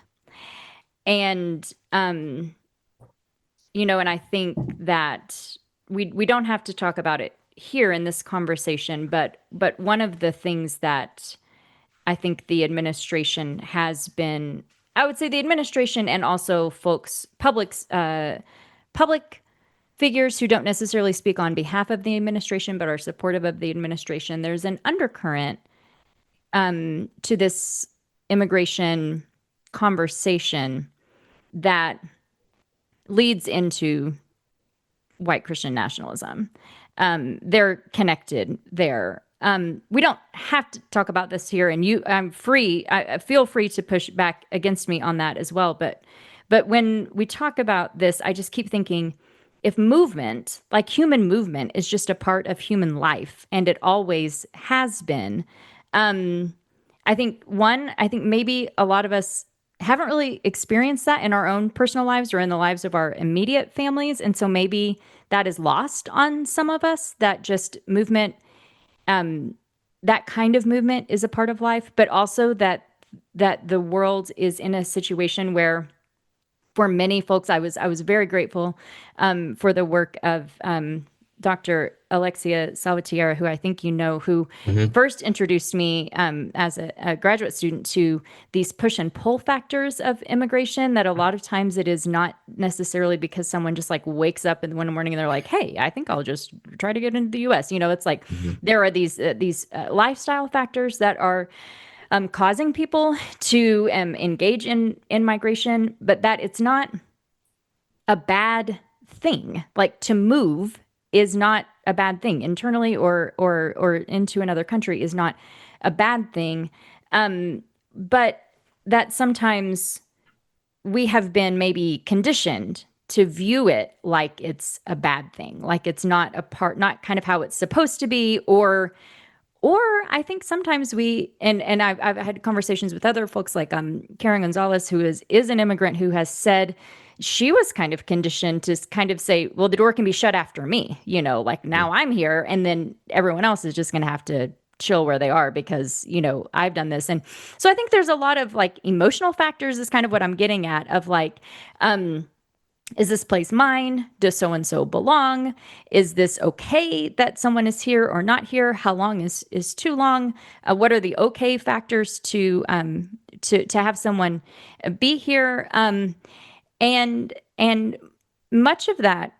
And, and I think that we don't have to talk about it here in this conversation, but one of the things that I think the administration has been, I would say the administration and also public figures who don't necessarily speak on behalf of the administration but are supportive of the administration. There's an undercurrent to this immigration conversation that leads into white Christian nationalism. They're connected there. We don't have to talk about this here, and I'm free. I feel free to push back against me on that as well. But when we talk about this, I just keep thinking, if movement, like human movement, is just a part of human life, and it always has been, I think maybe a lot of us haven't really experienced that in our own personal lives or in the lives of our immediate families. And so maybe that is lost on some of us, that just movement, that kind of movement is a part of life, but also that the world is in a situation where for many folks, I was very grateful for the work of Dr. Alexia Salvatierra, who I think you know, who Mm-hmm. first introduced me as a graduate student to these push and pull factors of immigration. That a lot of times it is not necessarily because someone just like wakes up in one morning and they're like, "Hey, I think I'll just try to get into the U.S." It's like Mm-hmm. there are these lifestyle factors that are causing people to engage in migration, but that it's not a bad thing. Like to move is not a bad thing internally or into another country is not a bad thing. But that sometimes we have been maybe conditioned to view it like it's a bad thing, like it's not a part, not kind of how it's supposed to be, or I think sometimes I've had conversations with other folks like Karen Gonzalez, who is an immigrant who has said she was kind of conditioned to kind of say, well, the door can be shut after me, like now I'm here and then everyone else is just going to have to chill where they are because, I've done this. And so I think there's a lot of like emotional factors is kind of what I'm getting at of like, is this place mine? Does so and so belong? Is this okay that someone is here or not here? How long is too long? What are the okay factors to have someone be here? And much of that,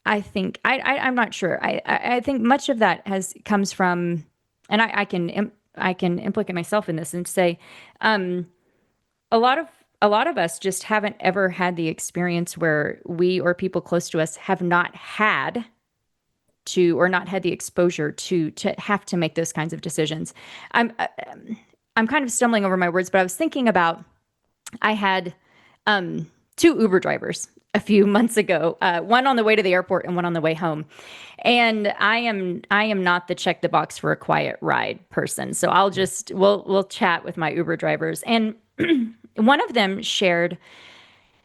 I think I'm not sure. I think much of that comes from, and I can implicate myself in this and say, a lot of a lot of us just haven't ever had the experience where we or people close to us have not had to or not had the exposure to have to make those kinds of decisions. I'm I'm kind of stumbling over my words, but I was thinking about I had two Uber drivers a few months ago, one on the way to the airport and one on the way home. And I am not the check the box for a quiet ride person. So we'll chat with my Uber drivers. And one of them shared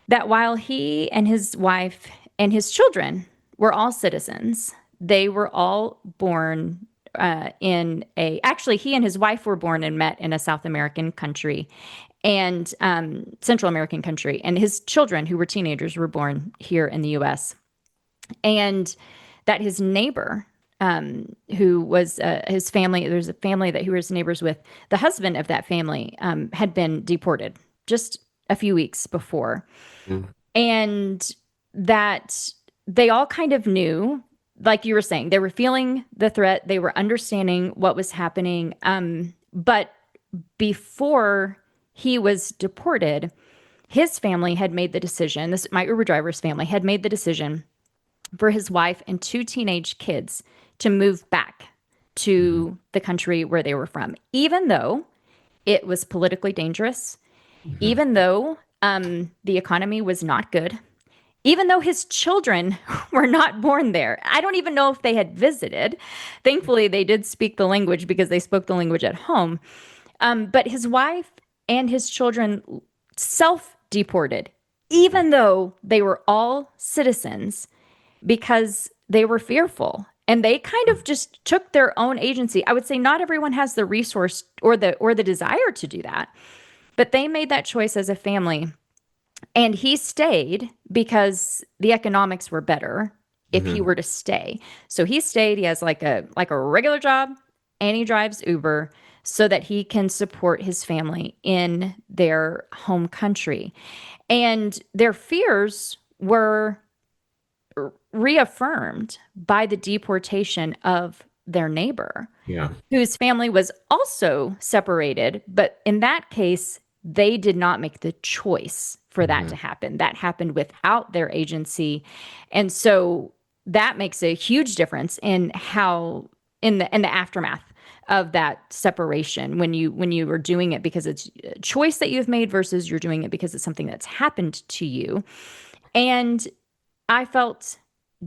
that while he and his wife and his children were all citizens, they were all born actually, he and his wife were born and met in a South American country and Central American country. And his children, who were teenagers, were born here in the US. And that his neighbor, who was his family, there's a family that he was neighbors with, the husband of that family had been deported just a few weeks before. Mm. And that they all kind of knew like you were saying, they were feeling the threat, they were understanding what was happening. But before he was deported, his family had made the decision. This my Uber driver's family had made the decision for his wife and two teenage kids to move back Mhm. to the country where they were from, even though it was politically dangerous, Mhm. even though the economy was not good, even though his children were not born there. I don't even know if they had visited. Thankfully, they did speak the language because they spoke the language at home. But his wife and his children self deported, even though they were all citizens, because they were fearful. And they kind of just took their own agency. I would say not everyone has the resource or the desire to do that, but they made that choice as a family. And he stayed because the economics were better if he Mhm. were to stay. So he stayed. He has like a regular job and he drives Uber so that he can support his family in their home country. And their fears were reaffirmed by the deportation of their neighbor, Yeah. whose family was also separated. But in that case, they did not make the choice for that to Mhm. happen. That happened without their agency. And so that makes a huge difference in how in the aftermath of that separation when you are doing it because it's a choice that you've made versus you're doing it because it's something that's happened to you. And I felt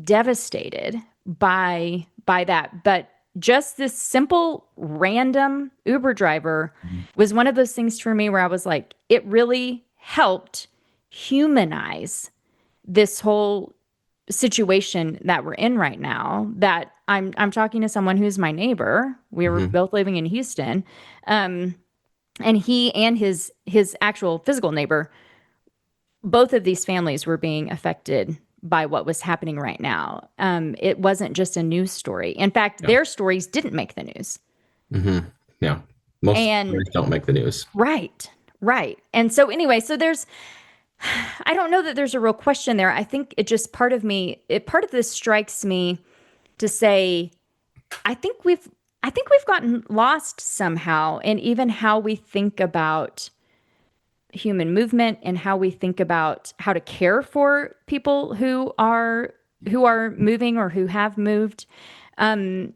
devastated by that. But just this simple random Uber driver was one of those things for me where I was like, it really helped humanize this whole situation that we're in right now. That I'm talking to someone who's my neighbor. We were Mhm. both living in Houston. Um, and he and his actual physical neighbor, both of these families were being affected by what was happening right now. It wasn't just a news story. In fact, Yeah. their stories didn't make the news. Mhm. Yeah. Most And stories don't make the news. right, right. And so anyway, so there's I don't know that there's a real question there. I think it just part of me, part of this strikes me to say I think we've I think we've gotten lost somehow in even how we think about human movement and how we think about how to care for people who are moving or who have moved. Um,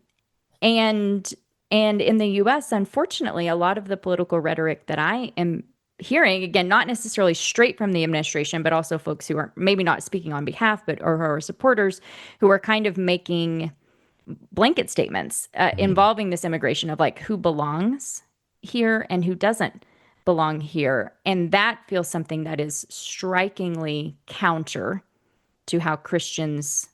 and and in the US, unfortunately, a lot of the political rhetoric that I am hearing, again, not necessarily straight from the administration, but also folks who are maybe not speaking on behalf, but or who are supporters who are kind of making blanket statements Mhm. involving this immigration of like who belongs here and who doesn't belong here. And that feels something that is strikingly counter to how Christians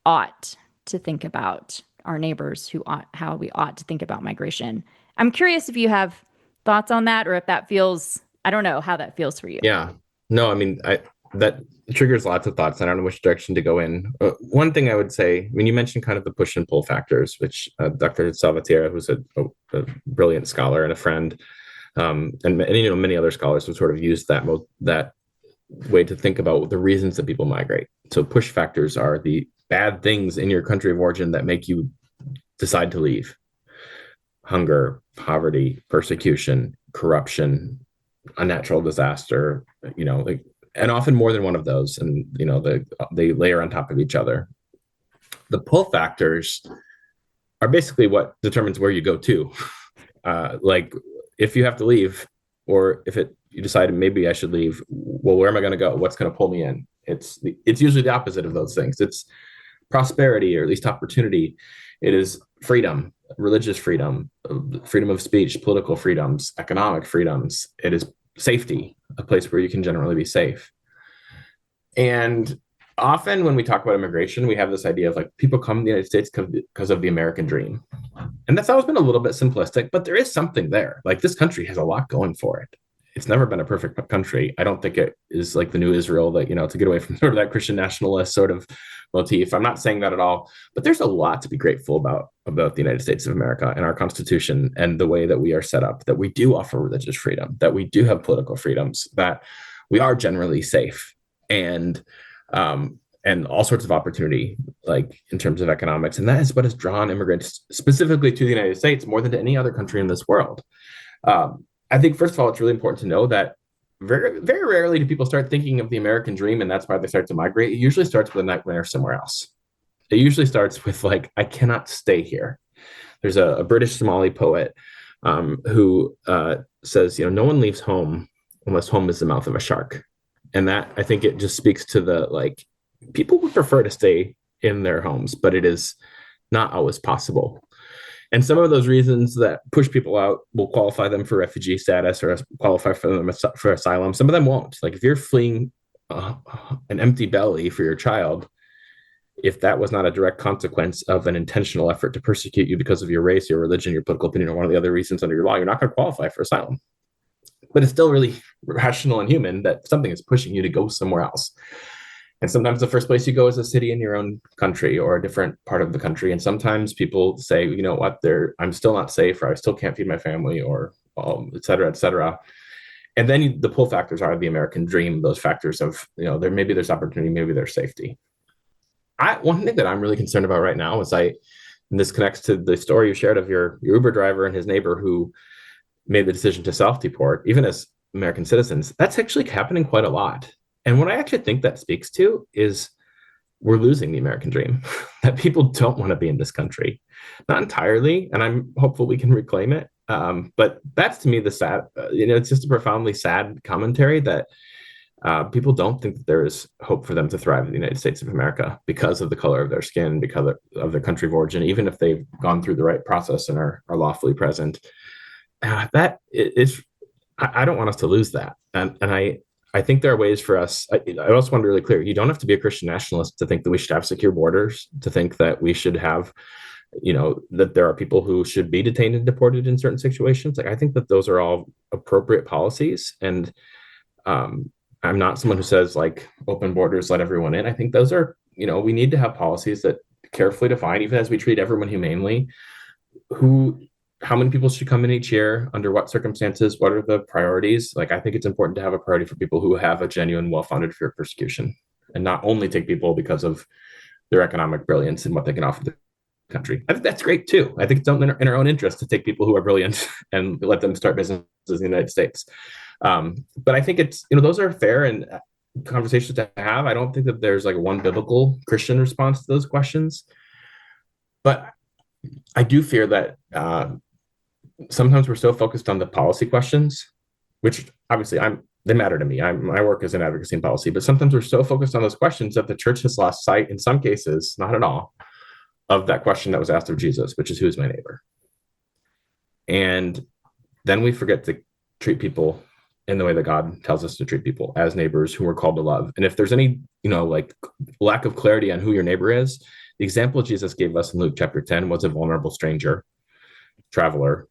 ought to think about our neighbors, how we ought to think about migration. I'm curious if you have thoughts on that or if that feels, I don't know how that feels for you. Yeah. No, I mean, I that triggers lots of thoughts. I don't know which direction to go in. One thing I would say, I mean, you mentioned kind of the push and pull factors, which Dr. Salvatierra, who's a brilliant scholar and a friend, and you know many other scholars have sort of used that way to think about the reasons that people migrate. So push factors are the bad things in your country of origin that make you decide to leave: hunger, poverty, persecution, corruption, a natural disaster, you know, like, and often more than one of those, and you know they layer on top of each other. The pull factors are basically what determines where you go to. Like if you have to leave, or if you decide maybe I should leave, well, where am I going to go? What's going to pull me in? It's usually the opposite of those things. It's prosperity, or at least opportunity. It is freedom, religious freedom, freedom of speech, political freedoms, economic freedoms. It is safety, a place where you can generally be safe. And often when we talk about immigration, we have this idea of like people come to the United States because of the American dream. And that's always been a little bit simplistic, but there is something there. Like this country has a lot going for it. It's never been a perfect country. I don't think it is like the new Israel that, you know, to get away from sort of that Christian nationalist sort of motif. I'm not saying that at all, but there's a lot to be grateful about the United States of America and our Constitution and the way that we are set up, that we do offer religious freedom, that we do have political freedoms, that we are generally safe. And and all sorts of opportunity, like in terms of economics. And that is what has drawn immigrants specifically to the United States more than to any other country in this world. I think, first of all, it's really important to know that very, very rarely do people start thinking of the American dream, and that's why they start to migrate. It usually starts with a nightmare somewhere else. It usually starts with, like, I cannot stay here. There's a British Somali poet who says, no one leaves home unless home is the mouth of a shark. And that, I think, it just speaks to the, like, people would prefer to stay in their homes, but it is not always possible. And some of those reasons that push people out will qualify them for refugee status or qualify for them for asylum. Some of them won't. Like, if you're fleeing an empty belly for your child, if that was not a direct consequence of an intentional effort to persecute you because of your race, your religion, your political opinion, or one of the other reasons under your law, you're not going to qualify for asylum. But it's still really rational and human that something is pushing you to go somewhere else. And sometimes the first place you go is a city in your own country or a different part of the country. And sometimes people say, you know what, I'm still not safe, or I still can't feed my family, or et cetera, et cetera. And then the pull factors are the American dream, those factors of, maybe there's opportunity, maybe there's safety. One thing that I'm really concerned about right now is and this connects to the story you shared of your Uber driver and his neighbor who made the decision to self-deport, even as American citizens. That's actually happening quite a lot. And what I actually think that speaks to is we're losing the American dream, that people don't want to be in this country. Not entirely, and I'm hopeful we can reclaim it. But that's, to me, the sad, it's just a profoundly sad commentary that people don't think that there is hope for them to thrive in the United States of America because of the color of their skin, because of their country of origin, even if they've gone through the right process and are lawfully present. That is, I don't want us to lose that. And I think there are ways for us. I also want to be really clear. You don't have to be a Christian nationalist to think that we should have secure borders, to think that we should have, that there are people who should be detained and deported in certain situations. Like, I think that those are all appropriate policies. And I'm not someone who says, like, open borders, let everyone in. I think those are, we need to have policies that carefully define, even as we treat everyone humanely, how many people should come in each year, under what circumstances, what are the priorities. Like, I think it's important to have a priority for people who have a genuine, well-founded fear of persecution, and not only take people because of their economic brilliance and what they can offer the country. I think that's great too. I think it's in our own interest to take people who are brilliant and let them start businesses in the United States. But I think it's, those are fair and conversations to have. I don't think that there's like one biblical Christian response to those questions. But I do fear that sometimes we're so focused on the policy questions, which obviously they matter to me. My work is in advocacy and policy, but sometimes we're so focused on those questions that the church has lost sight, in some cases, not at all, of that question that was asked of Jesus, which is, who's my neighbor? And then we forget to treat people in the way that God tells us to treat people, as neighbors who we're called to love. And if there's any, like, lack of clarity on who your neighbor is, the example Jesus gave us in Luke chapter 10 was a vulnerable stranger, traveler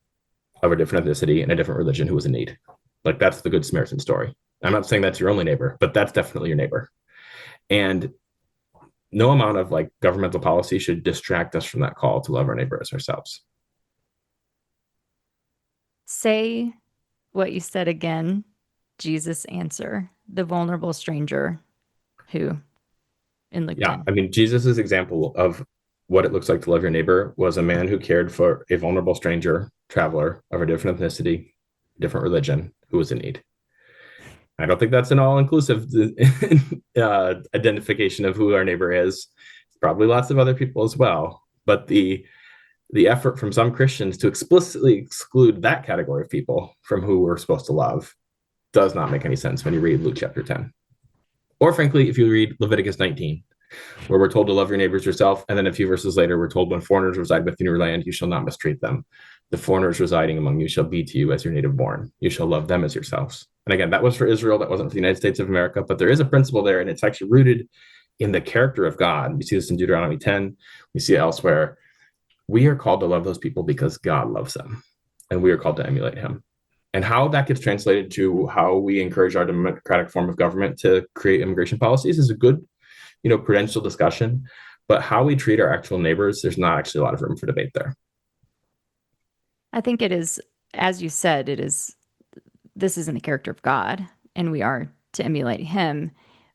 of a different ethnicity and a different religion who was in need. Like, that's the Good Samaritan story. I'm not saying that's your only neighbor, but that's definitely your neighbor. And no amount of, like, governmental policy should distract us from that call to love our neighbor as ourselves. Say what you said again. Jesus' answer, the vulnerable stranger who in Luke 10. I mean, Jesus's example of what it looks like to love your neighbor was a man who cared for a vulnerable stranger, traveler of a different ethnicity, different religion, who was in need. I don't think that's an all-inclusive identification of who our neighbor is. Probably lots of other people as well. But the effort from some Christians to explicitly exclude that category of people from who we're supposed to love does not make any sense when you read Luke chapter 10. Or frankly, if you read Leviticus 19, where we're told to love your neighbors yourself, and then a few verses later, we're told, when foreigners reside within your land, you shall not mistreat them. The foreigners residing among you shall be to you as your native born. You shall love them as yourselves. And again, that was for Israel. That wasn't for the United States of America. But there is a principle there, and it's actually rooted in the character of God. We see this in Deuteronomy 10. We see it elsewhere. We are called to love those people because God loves them, and we are called to emulate him. And how that gets translated to how we encourage our democratic form of government to create immigration policies is a good, prudential discussion. But how we treat our actual neighbors, there's not actually a lot of room for debate there. I think it is, as you said, this is in the character of God, and we are to emulate him.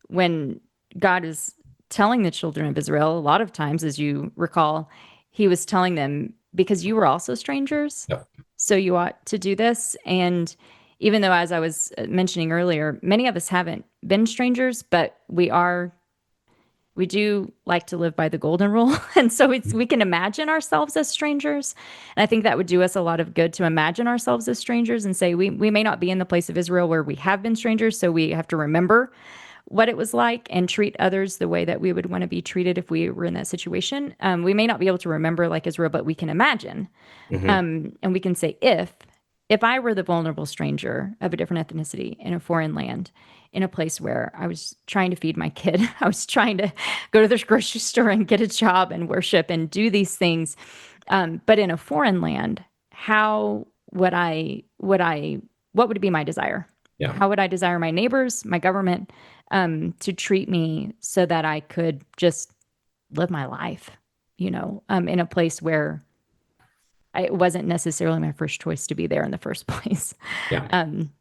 When God is telling the children of Israel, a lot of times, as you recall, he was telling them, because you were also strangers, Yep. so you ought to do this. And even though, as I was mentioning earlier, many of us haven't been strangers, but we do like to live by the golden rule. And so we can imagine ourselves as strangers. And I think that would do us a lot of good to imagine ourselves as strangers and say, we may not be in the place of Israel where we have been strangers. So we have to remember what it was like and treat others the way that we would want to be treated if we were in that situation. We may not be able to remember like Israel, but we can imagine. Mm-hmm. And we can say, if I were the vulnerable stranger of a different ethnicity in a foreign land, in a place where I was trying to feed my kid, I was trying to go to the grocery store and get a job and worship and do these things, but in a foreign land, how what would be my desire? Yeah. How would I desire my neighbors, my government, to treat me so that I could just live my life, in a place where it wasn't necessarily my first choice to be there in the first place. Yeah. Um,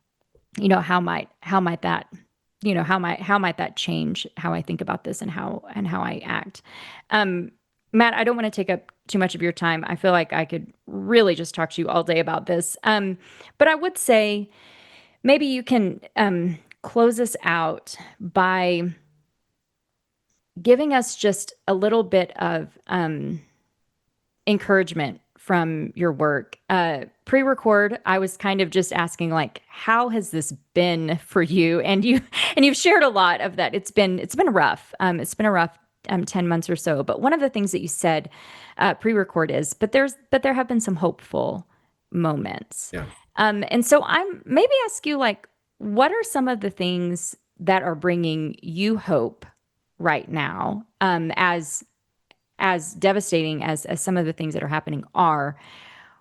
how might that, how might that change how I think about this and how I act? Um, Matt, I don't want to take up too much of your time. I feel like I could really just talk to you all day about this. But I would say maybe you can close us out by giving us just a little bit of encouragement from your work. Pre-record, I was kind of just asking, like, how has this been for you? And you've shared a lot of that. It's been rough. It's been a rough 10 months or so. But one of the things that you said pre-record is, but there have been some hopeful moments. Yeah. And so I'm maybe ask you, like, what are some of the things that are bringing you hope right now, as devastating as some of the things that are happening are,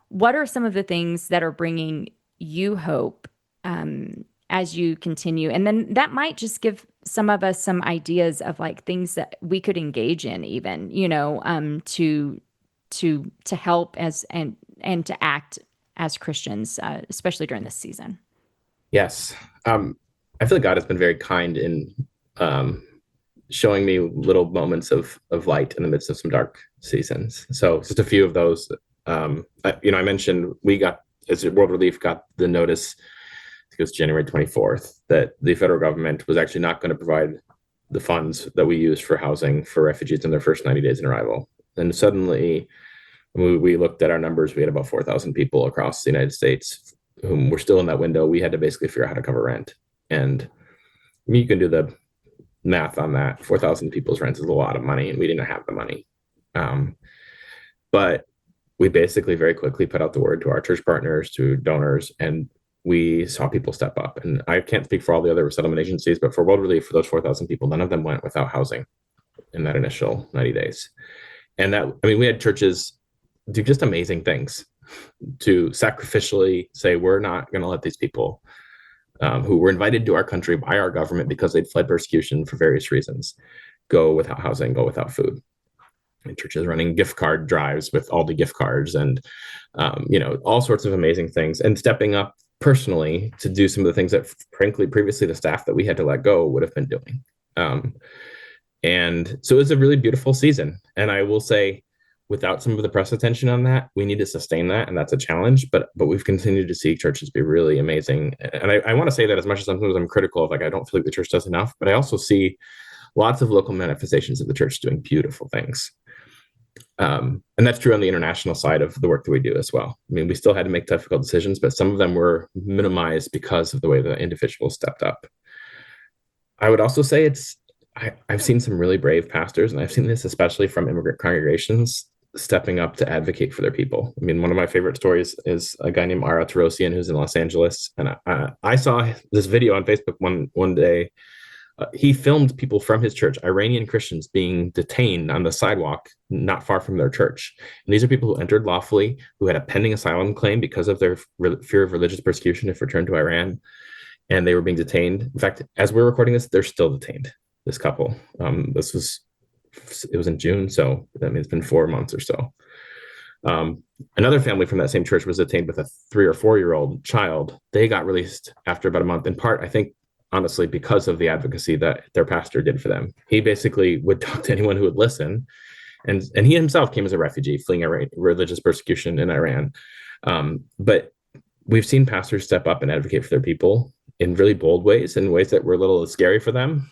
what are some of the things that are bringing you hope, as you continue? And then that might just give some of us some ideas of like things that we could engage in, even, to help and to act as Christians, especially during this season. Yes. I feel like God has been very kind in um, showing me little moments of light in the midst of some dark seasons. So just a few of those. I mentioned we got, as World Relief got the notice, I think it was January 24th, that the federal government was actually not going to provide the funds that we use for housing for refugees in their first 90 days in arrival. And suddenly, when we looked at our numbers, we had about 4,000 people across the United States whom were still in that window. We had to basically figure out how to cover rent. And you can do the math on that. 4,000 people's rent is a lot of money, and we didn't have the money. But we basically very quickly put out the word to our church partners, to donors, and we saw people step up. And I can't speak for all the other settlement agencies, but for World Relief, for those 4,000 people, none of them went without housing in that initial 90 days. And we had churches do just amazing things to sacrificially say, we're not going to let these people who were invited to our country by our government because they'd fled persecution for various reasons, go without housing, go without food. And churches running gift card drives with all the gift cards and, all sorts of amazing things, and stepping up personally to do some of the things that, frankly, previously the staff that we had to let go would have been doing. And so it was a really beautiful season. And I will say, without some of the press attention on that, we need to sustain that, and that's a challenge. But we've continued to see churches be really amazing. And I want to say that as much as sometimes I'm critical of, like, I don't feel like the church does enough, but I also see lots of local manifestations of the church doing beautiful things. And that's true on the international side of the work that we do as well. I mean, we still had to make difficult decisions, but some of them were minimized because of the way the individuals stepped up. I would also say I've seen some really brave pastors, and I've seen this especially from immigrant congregations, stepping up to advocate for their people. I mean, one of my favorite stories is a guy named Ara Tarosian, who's in Los Angeles. And I saw this video on Facebook one day. He filmed people from his church, Iranian Christians, being detained on the sidewalk not far from their church. And these are people who entered lawfully, who had a pending asylum claim because of their fear of religious persecution if returned to Iran. And they were being detained. In fact, as we're recording this, they're still detained, this couple. It was in June, so that means it's been 4 months or so. Another family from that same church was detained with a 3 or 4 year old child. They got released after about a month. In part, I think honestly, because of the advocacy that their pastor did for them. He basically would talk to anyone who would listen. And he himself came as a refugee fleeing religious persecution in Iran. But we've seen pastors step up and advocate for their people in really bold ways, in ways that were a little scary for them.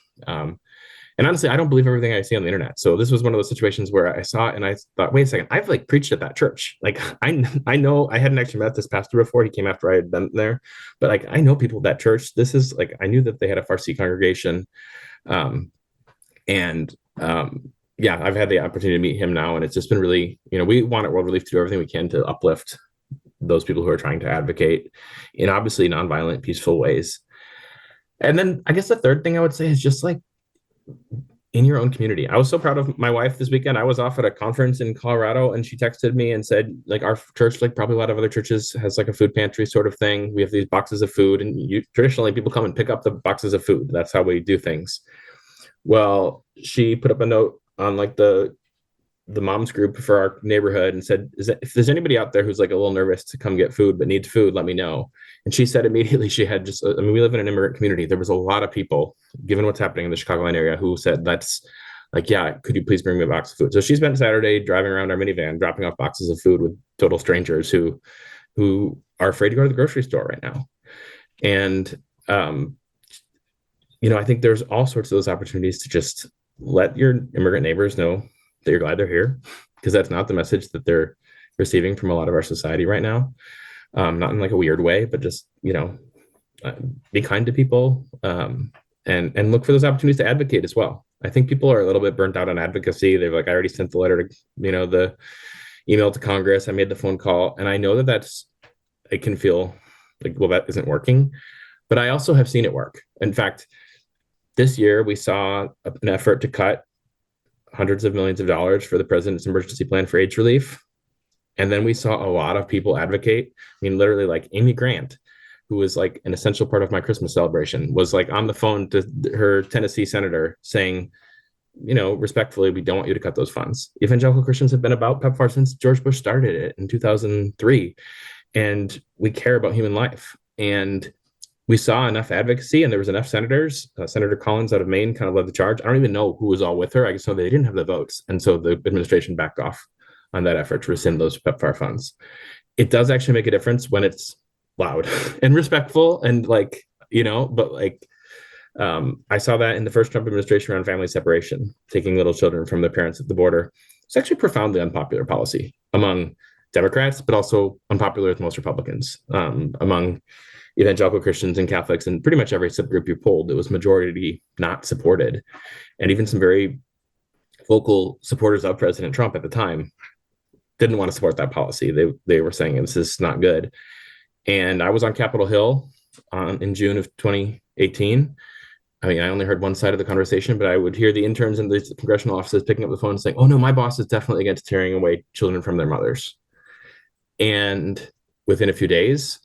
And honestly, I don't believe everything I see on the internet. So this was one of those situations where I saw it and I thought, wait a second, I've like preached at that church. Like I know I hadn't actually met this pastor before. He came after I had been there, but like I know people at that church. This is like I knew that they had a Farsi congregation, um, and yeah, I've had the opportunity to meet him now, and it's just been really, we want at World Relief to do everything we can to uplift those people who are trying to advocate in obviously nonviolent, peaceful ways. And then I guess the third thing I would say is just like in your own community. I was so proud of my wife this weekend. I was off at a conference in Colorado and she texted me and said, like, our church, like probably a lot of other churches, has like a food pantry sort of thing. We have these boxes of food, and traditionally people come and pick up the boxes of food. That's how we do things. Well, she put up a note on like the moms group for our neighborhood and said, if there's anybody out there who's like a little nervous to come get food but needs food, let me know. And she said immediately she had just, I mean, we live in an immigrant community. There was a lot of people, given what's happening in the Chicagoland area, who said, that's like, yeah, could you please bring me a box of food? So she spent Saturday driving around our minivan, dropping off boxes of food with total strangers who are afraid to go to the grocery store right now. And, I think there's all sorts of those opportunities to just let your immigrant neighbors know that you're glad they're here, because that's not the message that they're receiving from a lot of our society right now. Not in like a weird way, but just, be kind to people, and look for those opportunities to advocate as well. I think people are a little bit burnt out on advocacy. They've like, I already sent the letter to, the email to Congress. I made the phone call, and I know that it can feel like, well, that isn't working, but I also have seen it work. In fact, this year we saw an effort to cut hundreds of millions of dollars for the president's emergency plan for AIDS relief. And then we saw a lot of people advocate. I mean, literally like Amy Grant, who was like an essential part of my Christmas celebration, was like on the phone to her Tennessee senator saying, respectfully, we don't want you to cut those funds. Evangelical Christians have been about PEPFAR since George Bush started it in 2003. And we care about human life. And we saw enough advocacy, and there was enough senators. Senator Collins out of Maine kind of led the charge. I don't even know who was all with her. I just know they didn't have the votes. And so the administration backed off on that effort to rescind those PEPFAR funds. It does actually make a difference when it's loud and respectful and like, but like, I saw that in the first Trump administration around family separation, taking little children from their parents at the border. It's actually profoundly unpopular policy among Democrats, but also unpopular with most Republicans, among evangelical Christians and Catholics, and pretty much every subgroup you polled, it was majority not supported. And even some very vocal supporters of President Trump at the time didn't want to support that policy. They were saying this is not good. And I was on Capitol Hill in June of 2018. I mean, I only heard one side of the conversation, but I would hear the interns in the congressional offices picking up the phone and saying, oh no, my boss is definitely against tearing away children from their mothers. And within a few days,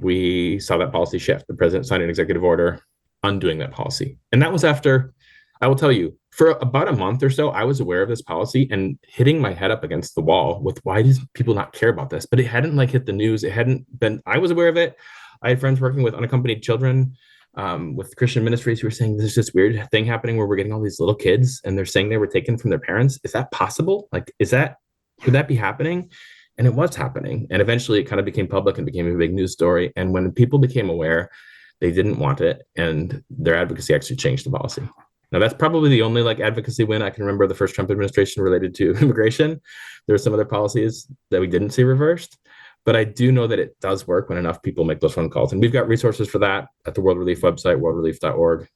we saw that policy shift. The president signed an executive order undoing that policy. And that was after, I will tell you, for about a month or so, I was aware of this policy and hitting my head up against the wall with, why does people not care about this? But it hadn't like hit the news. It hadn't been, I was aware of it. I had friends working with unaccompanied children, with Christian ministries, who were saying there's this weird thing happening where we're getting all these little kids and they're saying they were taken from their parents. Is that possible? Like, could that be happening? And it was happening. And eventually it kind of became public and became a big news story. And when people became aware, they didn't want it. And their advocacy actually changed the policy. Now, that's probably the only like advocacy win I can remember the first Trump administration related to immigration. There were some other policies that we didn't see reversed. But I do know that it does work when enough people make those phone calls. And we've got resources for that at the World Relief website, worldrelief.org.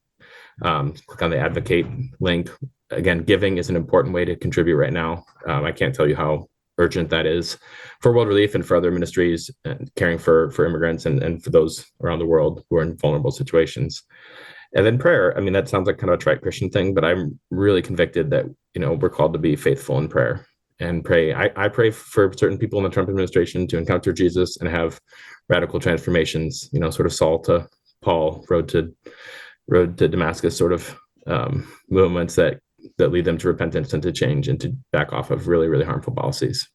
Click on the advocate link. Again, giving is an important way to contribute right now. I can't tell you how urgent that is for World Relief and for other ministries and caring for immigrants and for those around the world who are in vulnerable situations. And then prayer. I mean, that sounds like kind of a trite Christian thing, but I'm really convicted that, we're called to be faithful in prayer and pray. I pray for certain people in the Trump administration to encounter Jesus and have radical transformations, sort of Saul to Paul, road to Damascus sort of movements that lead them to repentance and to change and to back off of really, really harmful policies.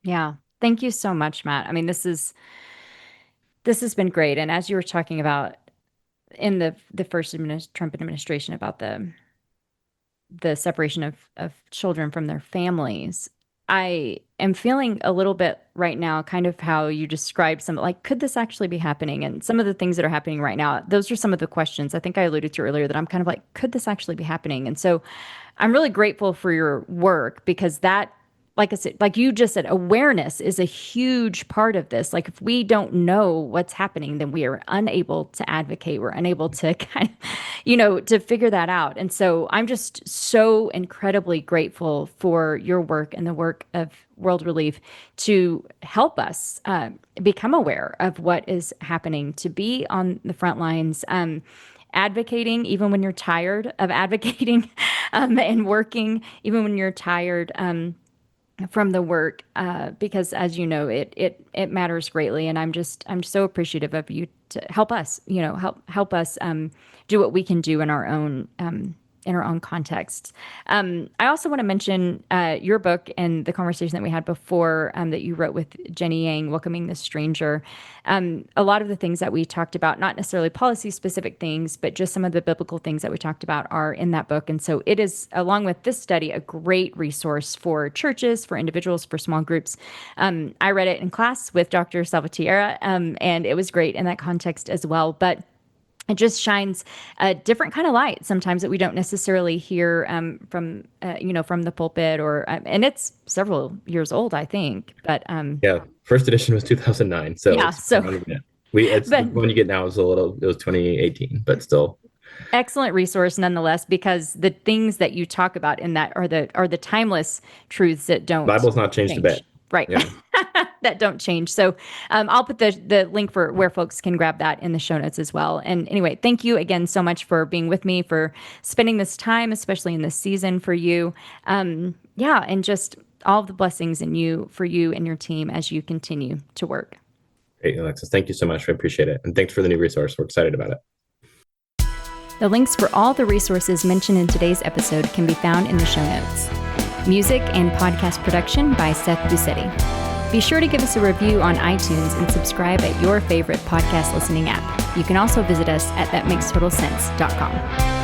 Yeah. Thank you so much, Matt. I mean, this has been great. And as you were talking about in the first Trump administration about the separation of children from their families. I am feeling a little bit right now, kind of how you described some, like, could this actually be happening? And some of the things that are happening right now, those are some of the questions I think I alluded to earlier that I'm kind of like, could this actually be happening? And so I'm really grateful for your work because that, like I said, like you just said, awareness is a huge part of this. Like if we don't know what's happening, then we are unable to advocate. We're unable to kind of, to figure that out. And so I'm just so incredibly grateful for your work and the work of World Relief to help us become aware of what is happening, to be on the front lines. Advocating even when you're tired of advocating and working even when you're tired from the work because as you know it matters greatly, and I'm so appreciative of you to help us help us do what we can do in our own contexts. I also want to mention your book and the conversation that we had before that you wrote with Jenny Yang, Welcoming the Stranger. A lot of the things that we talked about, not necessarily policy specific things, but just some of the biblical things that we talked about are in that book. And so it is, along with this study, a great resource for churches, for individuals, for small groups. I read it in class with Dr. Salvatierra, and it was great in that context as well. But it just shines a different kind of light sometimes that we don't necessarily hear from the pulpit, or and it's several years old, I think. But Yeah, first edition was 2009, so yeah, it's so it's the but one you get now is it was 2018, but still. excellent resource nonetheless, because the things that you talk about in that are the timeless truths that don't Bible's not changed a change. bit. Right. Yeah. That don't change. So I'll put the link for where folks can grab that in the show notes as well. And anyway, thank you again so much for being with me, for spending this time, especially in this season for you. Yeah, and just all the blessings for you and your team as you continue to work. Great, Alexis. Thank you so much. I appreciate it. And thanks for the new resource. We're excited about it. The links for all the resources mentioned in today's episode can be found in the show notes. Music and podcast production by Seth Busetti. Be sure to give us a review on iTunes and subscribe at your favorite podcast listening app. You can also visit us at thatmaketotalsense.com.